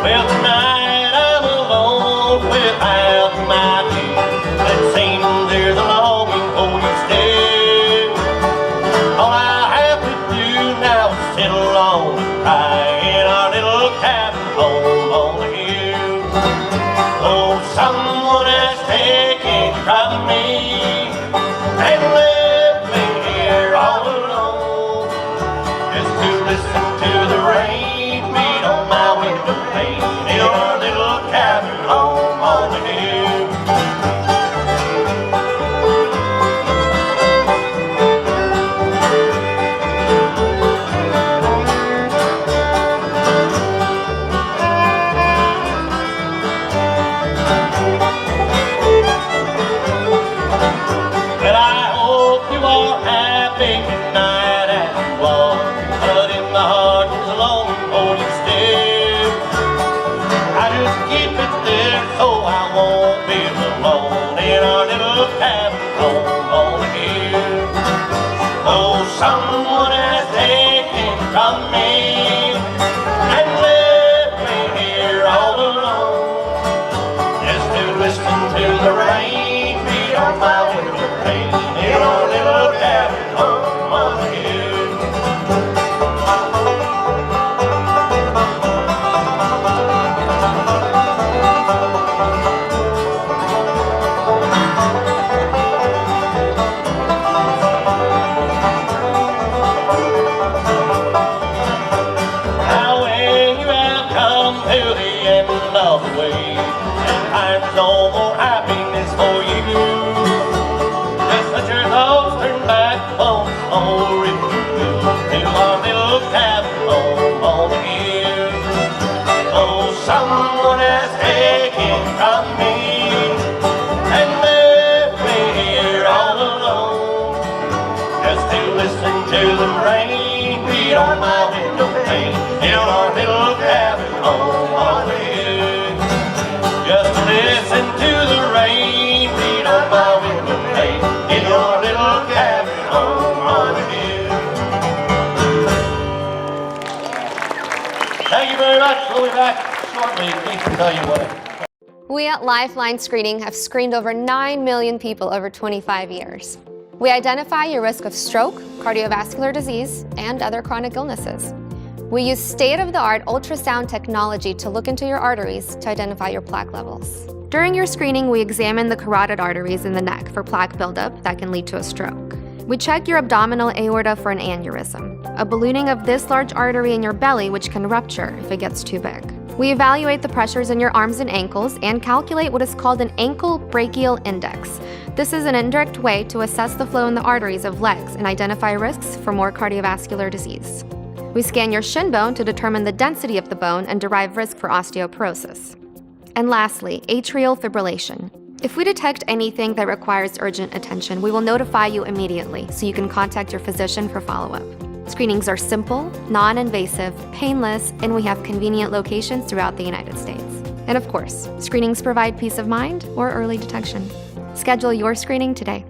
Well, tonight I'm alone without my dear. It seems there's a longing for you still. All I have to do now is sit alone and cry in our little cabin home on the hill. Oh, someone has taken from me and left me here all alone, just to listen to the rain beat on my window pane in our little cabin home on the hill. Well, I hope you are happy tonight as you are, but in my heart there's a longing for you still. I just keep it there so I won't be alone in our little cabin home on the hill. Oh, someone has taken from me and left till the end of the way. And time's no more happiness for you. Just let your thoughts turn back on old Riverville till our little cabin home on the hill. Oh, someone has taken from me and left me here all alone, just to listen to the rain beat on my window pane in our little cabin home on the hill. Just to listen to the rain beat on my window pane in your little cabin home on the hill. Thank you very much. We'll be back shortly. Please tell you what. We at Lifeline Screening have screened over 9 million people over 25 years. We identify your risk of stroke, cardiovascular disease, and other chronic illnesses. We use state-of-the-art ultrasound technology to look into your arteries to identify your plaque levels. During your screening, we examine the carotid arteries in the neck for plaque buildup that can lead to a stroke. We check your abdominal aorta for an aneurysm, a ballooning of this large artery in your belly which can rupture if it gets too big. We evaluate the pressures in your arms and ankles and calculate what is called an ankle brachial index. This is an indirect way to assess the flow in the arteries of legs and identify risks for more cardiovascular disease. We scan your shin bone to determine the density of the bone and derive risk for osteoporosis. And lastly, atrial fibrillation. If we detect anything that requires urgent attention, we will notify you immediately so you can contact your physician for follow-up. Screenings are simple, non-invasive, painless, and we have convenient locations throughout the United States. And of course, screenings provide peace of mind or early detection. Schedule your screening today.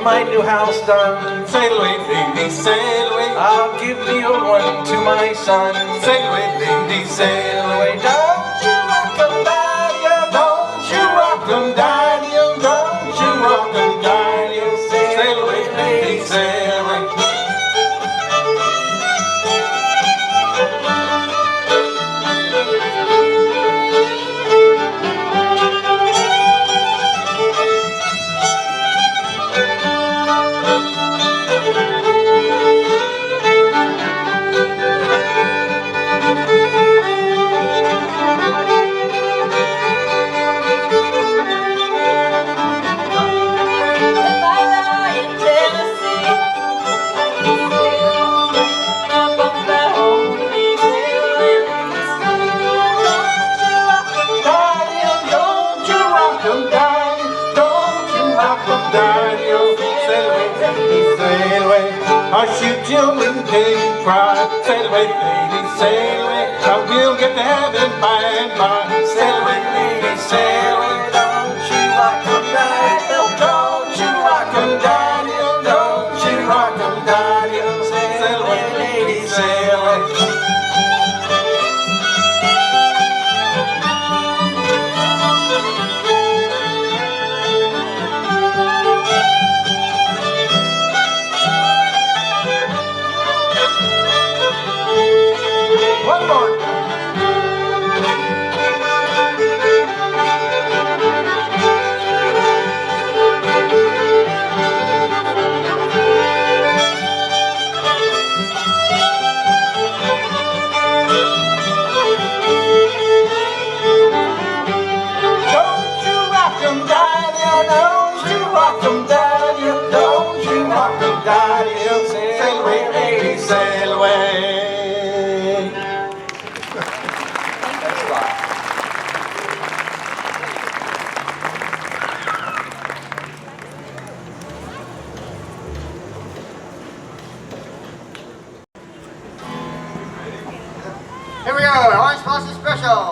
my new house done. Sail away, lady, sail away. I'll give the old one to my son. Sail away, lady, sail away. Don't you rock 'em, daddy-o, don't you rock 'em, daddy-o, don't you rock 'em, daddy-o. Sail away, lady, sail away. I'll shoot you when they cry. Sail away, lady, sail away. I will get to heaven by and by. Sail away, lady, sail away. Don't you rock 'em, daddy-o, don't you rock 'em, daddy-o, don't you rock 'em, daddy-o. Sail away, lady, sail away. One more. Don't you rock 'em, daddy-o, don't you rock 'em, daddy-o, don't you rock 'em, daddy-o. Sail away, lady, sail away. Here we go, Orange Blossom Special.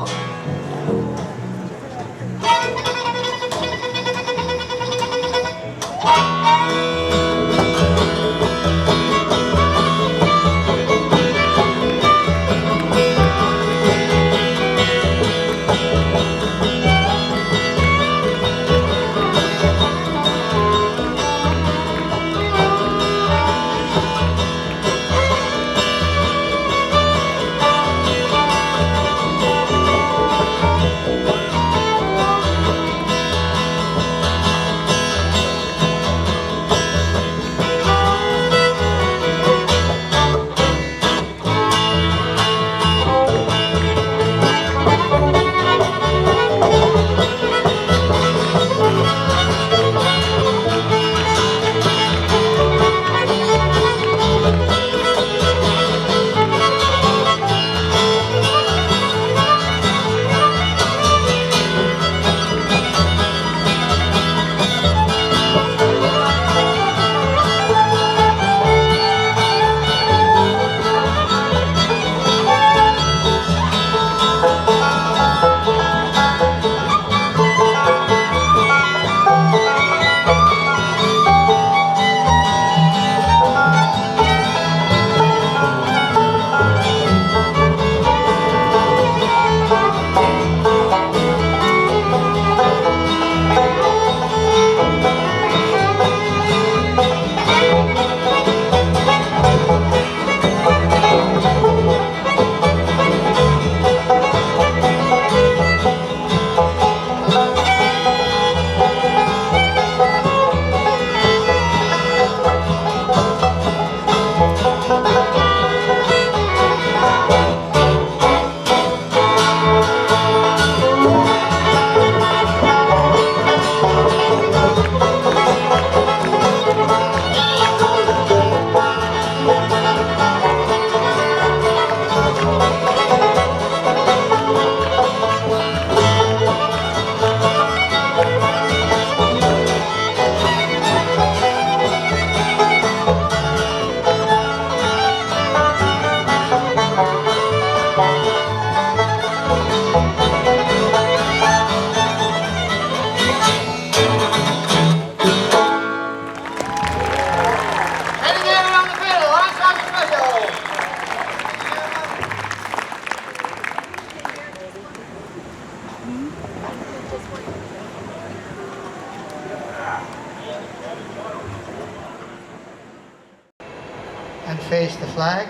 And face the flag.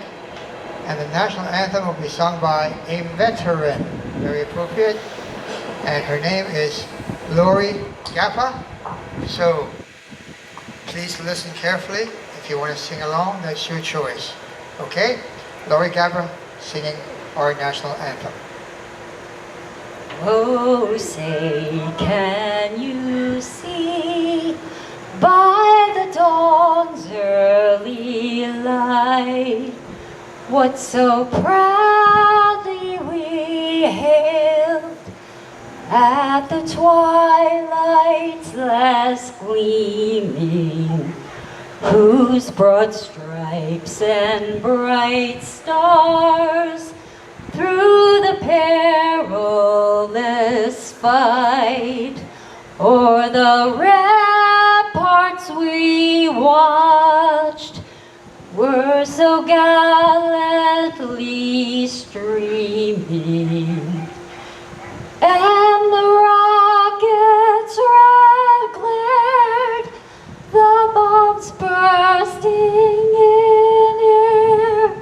And the national anthem will be sung by a veteran, very appropriate. And her name is Lori Gappa. So please listen carefully. If you want to sing along, that's your choice. Okay? Lori Gappa singing our national anthem. Oh, say, can you see by the dawn's early light what so proudly we hailed at the twilight's last gleaming, whose broad stripes and bright stars through the perilous fight o'er the ramparts we watched were so gallantly streaming, and the rockets' red glared, the bombs bursting in air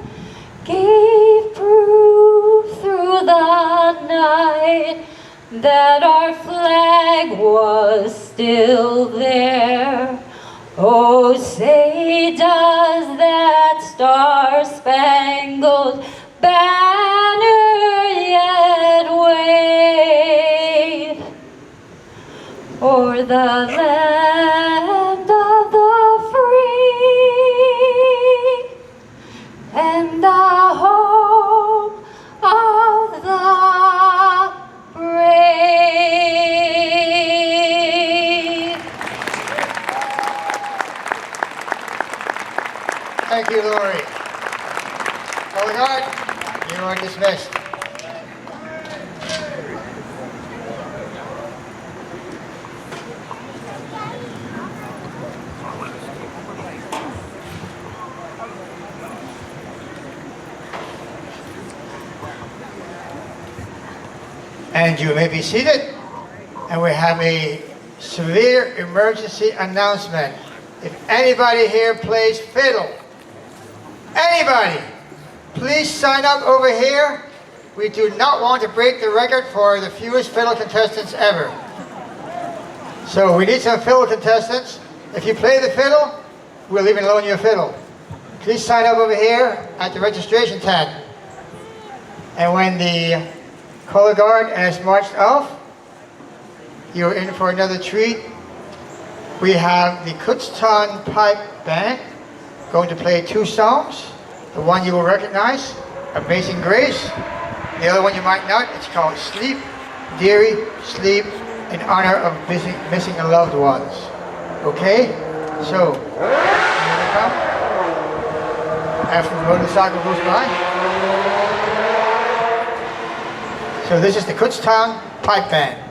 gave proof through the night that our flag was still there. Oh, say does that star-spangled banner yet wave o'er the land of the free and the home of the brave? Thank you, Lori. Calling on, you are dismissed. And you may be seated. And we have a severe emergency announcement. If anybody here plays fiddle, anybody, please sign up over here. We do not want to break the record for the fewest fiddle contestants ever. So we need some fiddle contestants. If you play the fiddle, we'll even loan you a fiddle. Please sign up over here at the registration tent. And when the color guard has marched off, you're in for another treat. We have the Kutztown Pipe Band going to play two songs. The one you will recognize, Amazing Grace. The other one you might not, it's called Sleep, Dearie, Sleep, in honor of missing loved ones. Okay? So, here they come. After the motorcycle goes by. So this is the Kutztown Pipe Band.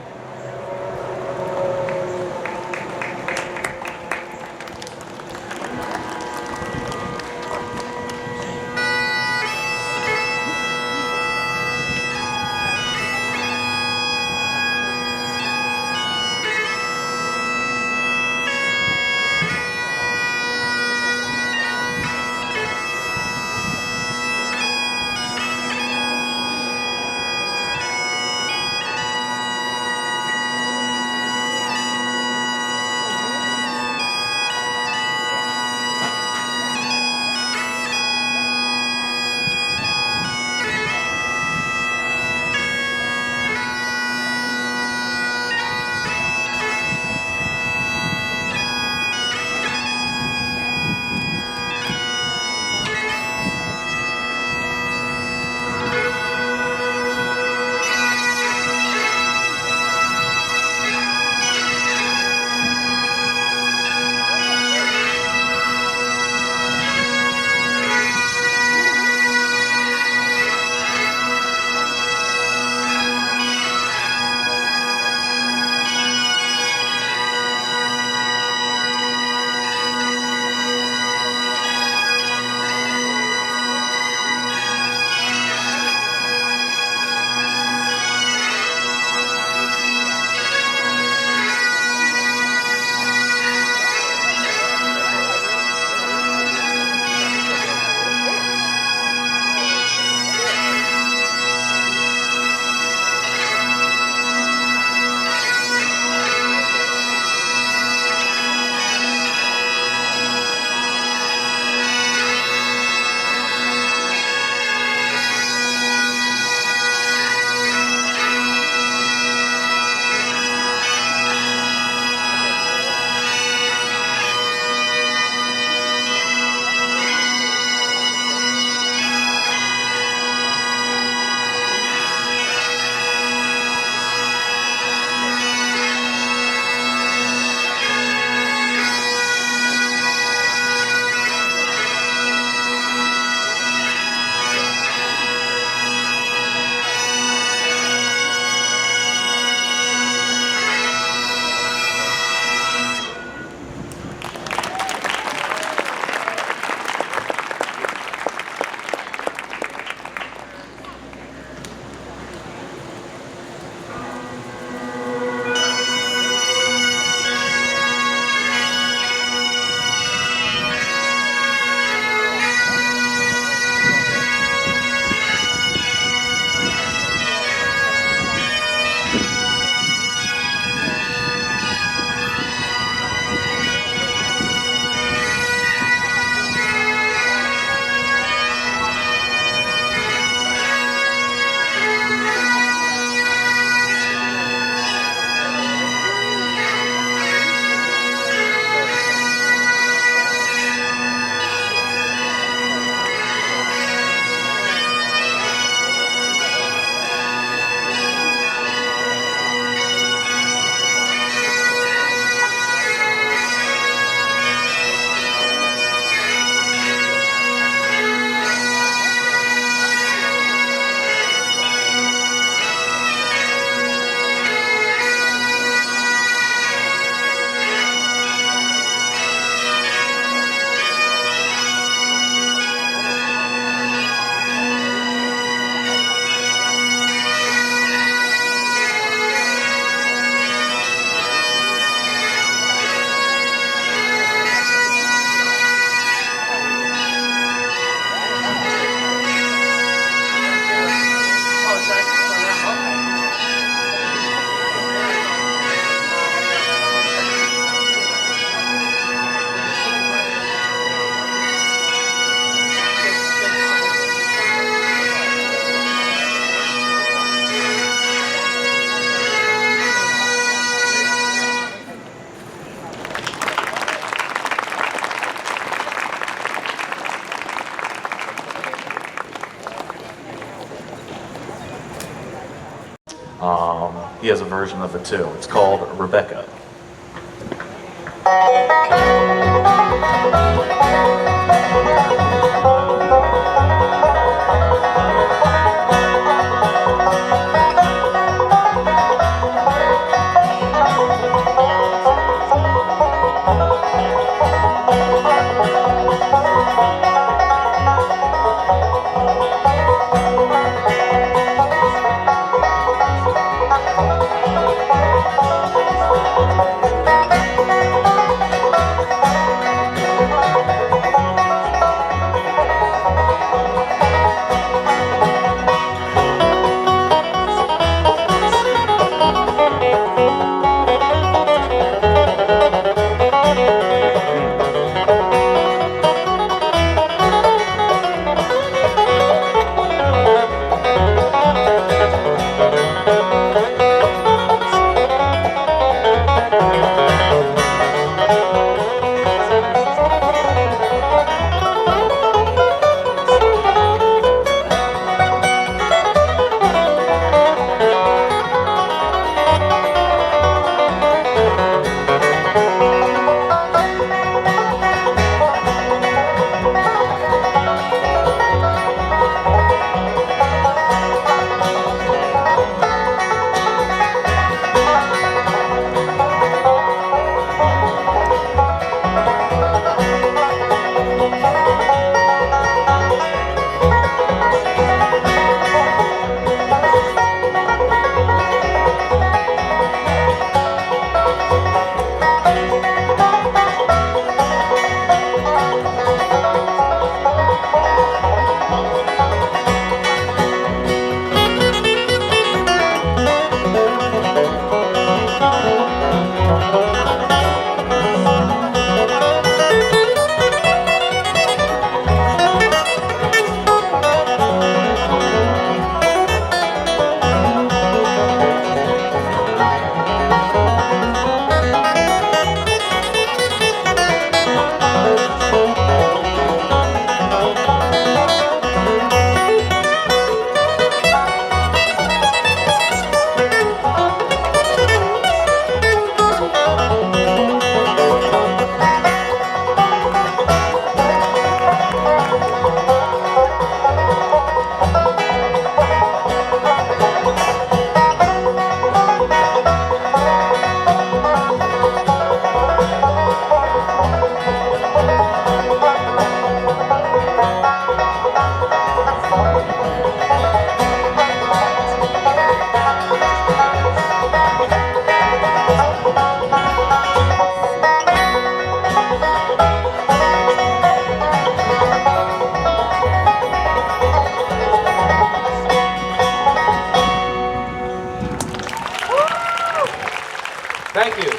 he has a version of it too. It's called Rebecca.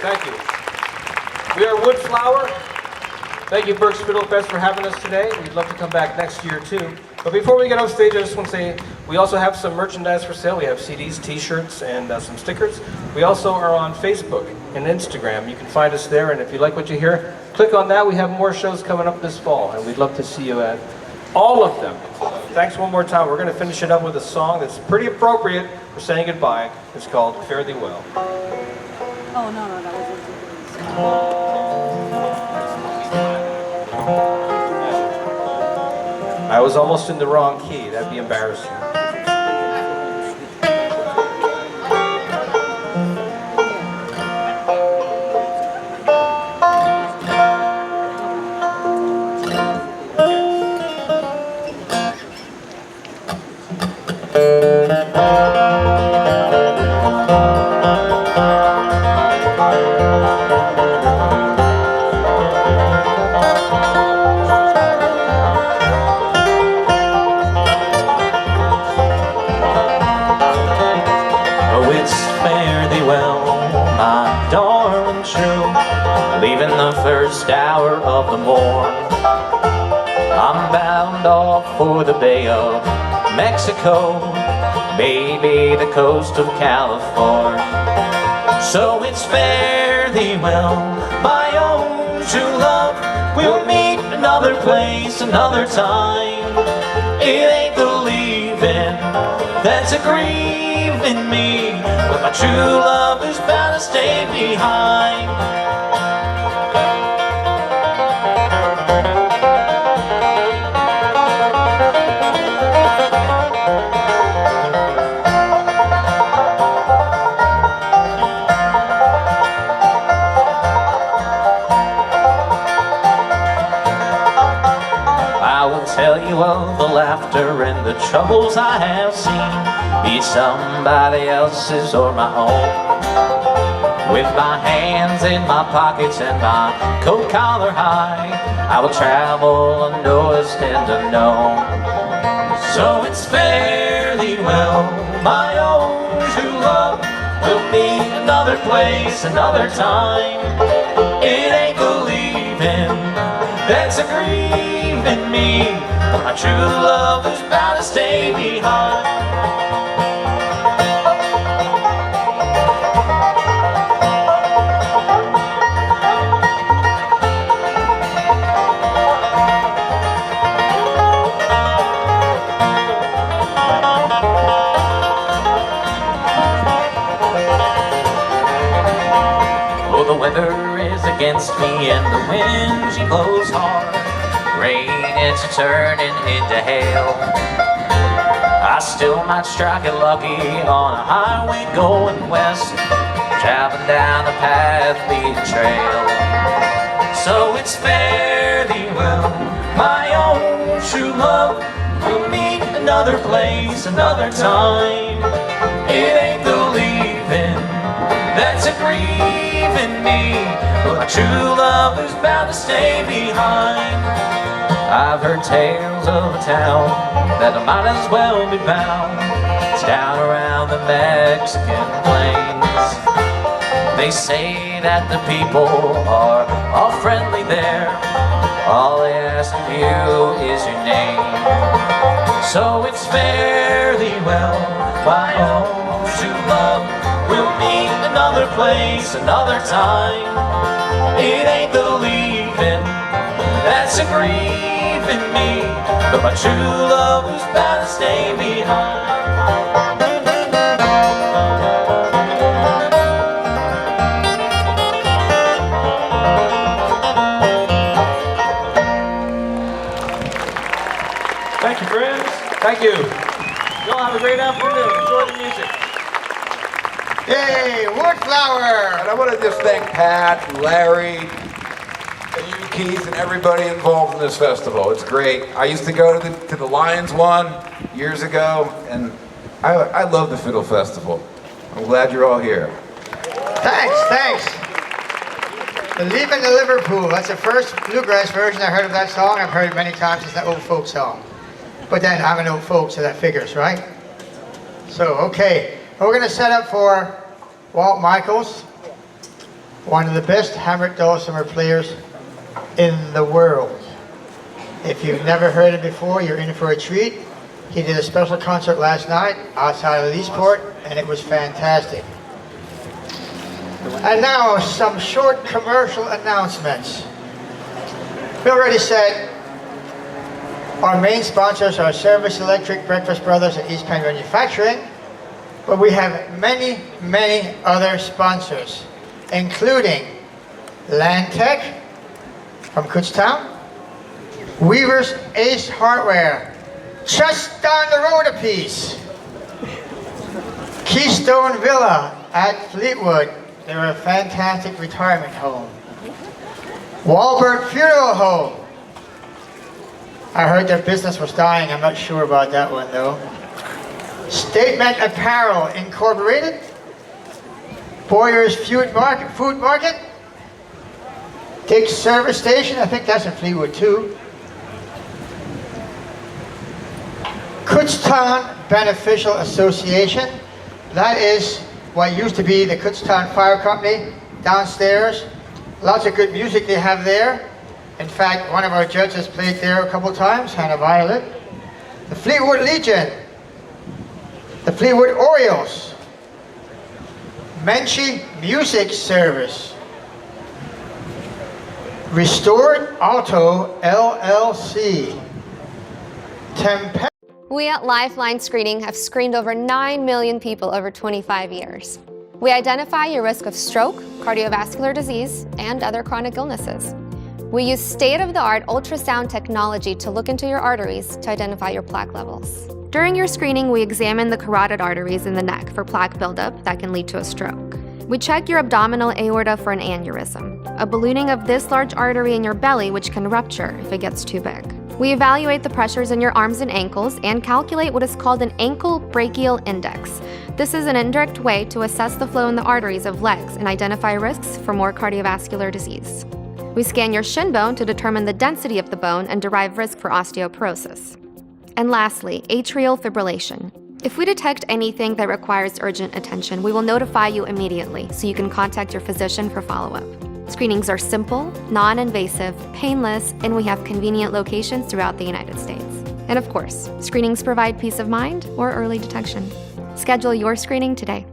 Thank you. We are Woodflower. Thank you, Berks Fiddle Fest, for having us today. We'd love to come back next year, too. But before we get off stage, I just want to say we also have some merchandise for sale. We have CDs, T-shirts, and some stickers. We also are on Facebook and Instagram. You can find us there, and if you like what you hear, click on that. We have more shows coming up this fall, and we'd love to see you at all of them. Thanks one more time. We're going to finish it up with a song that's pretty appropriate for saying goodbye. It's called Fare Thee Well. Oh, no, that was I was almost in the wrong key. That'd be embarrassing. Leaving the first hour of the morn, I'm bound off for the Bay of Mexico, maybe the coast of California. So it's fare thee well, my own true love. We'll meet another place, another time. It ain't the leaving that that's a grieving me, but my true love is bound to stay behind. Tell you of the laughter and the troubles I have seen, be it somebody else's or my own. With my hands in my pockets and my coat collar high, I will travel unnoticed and unknown. So it's fare thee well, my own true love. We'll meet another place, another time. It ain't believing that's a grieving me, but my true love is bound to stay behind. Oh, the weather is against me and the wind, she blows hard. Rain, it's turning into hail. I still might strike it lucky on a highway going west, traveling down the path leading trail. So it's fare thee well, my own true love. We'll meet another place, another time. It ain't the leaving that's a grieving me, but my true love is bound to stay behind. I've heard tales of a town that I might as well be bound. It's down around the Mexican plains. They say that the people are all friendly there. All they ask of you is your name. So it's fare thee well, my own true love. We'll meet another place, another time. It ain't the leaving that's a grieving me, but my true love is bound to stay behind. Thank you, friends. Thank you. Y'all have a great afternoon. Enjoy the music. Yay, Woodflower! And I want to just thank Pat and Larry and you, Keith, and everybody involved in this festival. It's great. I used to go to the Lions one years ago, and I love the Fiddle Festival. I'm glad you're all here. Thanks. Leaving the Liverpool. That's the first bluegrass version I heard of that song. I've heard it many times. It's an old folk song. But then I'm an old folk, so that figures, right? So, okay. We're going to set up for Walt Michaels, one of the best hammered dulcimer players in the world. If you've never heard it before, you're in for a treat. He did a special concert last night outside of Leesport, and it was fantastic. And now, some short commercial announcements. We already said our main sponsors are Service Electric, Breakfast Brothers, and East Penn Manufacturing. But we have many, many other sponsors, including Landtech from Kutztown, Weaver's Ace Hardware, just down the road a piece, Keystone Villa at Fleetwood. They're a fantastic retirement home. Wahlberg Funeral Home. I heard their business was dying. I'm not sure about that one though. Statement Apparel Incorporated. Boyer's Food Market. Dick's Service Station. I think that's in Fleetwood too. Kutztown Beneficial Association. That is what used to be the Kutztown Fire Company downstairs. Lots of good music they have there. In fact, one of our judges played there a couple times, Hannah Violet. The Fleetwood Legion. The Fleetwood Orioles. Menchie Music Service. Restored Auto LLC. We at Lifeline Screening have screened over 9 million people over 25 years. We identify your risk of stroke, cardiovascular disease, and other chronic illnesses. We use state-of-the-art ultrasound technology to look into your arteries to identify your plaque levels. During your screening, we examine the carotid arteries in the neck for plaque buildup that can lead to a stroke. We check your abdominal aorta for an aneurysm, a ballooning of this large artery in your belly which can rupture if it gets too big. We evaluate the pressures in your arms and ankles and calculate what is called an ankle brachial index. This is an indirect way to assess the flow in the arteries of legs and identify risks for more cardiovascular disease. We scan your shin bone to determine the density of the bone and derive risk for osteoporosis. And lastly, atrial fibrillation. If we detect anything that requires urgent attention, we will notify you immediately so you can contact your physician for follow-up. Screenings are simple, non-invasive, painless, and we have convenient locations throughout the United States. And of course, screenings provide peace of mind or early detection. Schedule your screening today.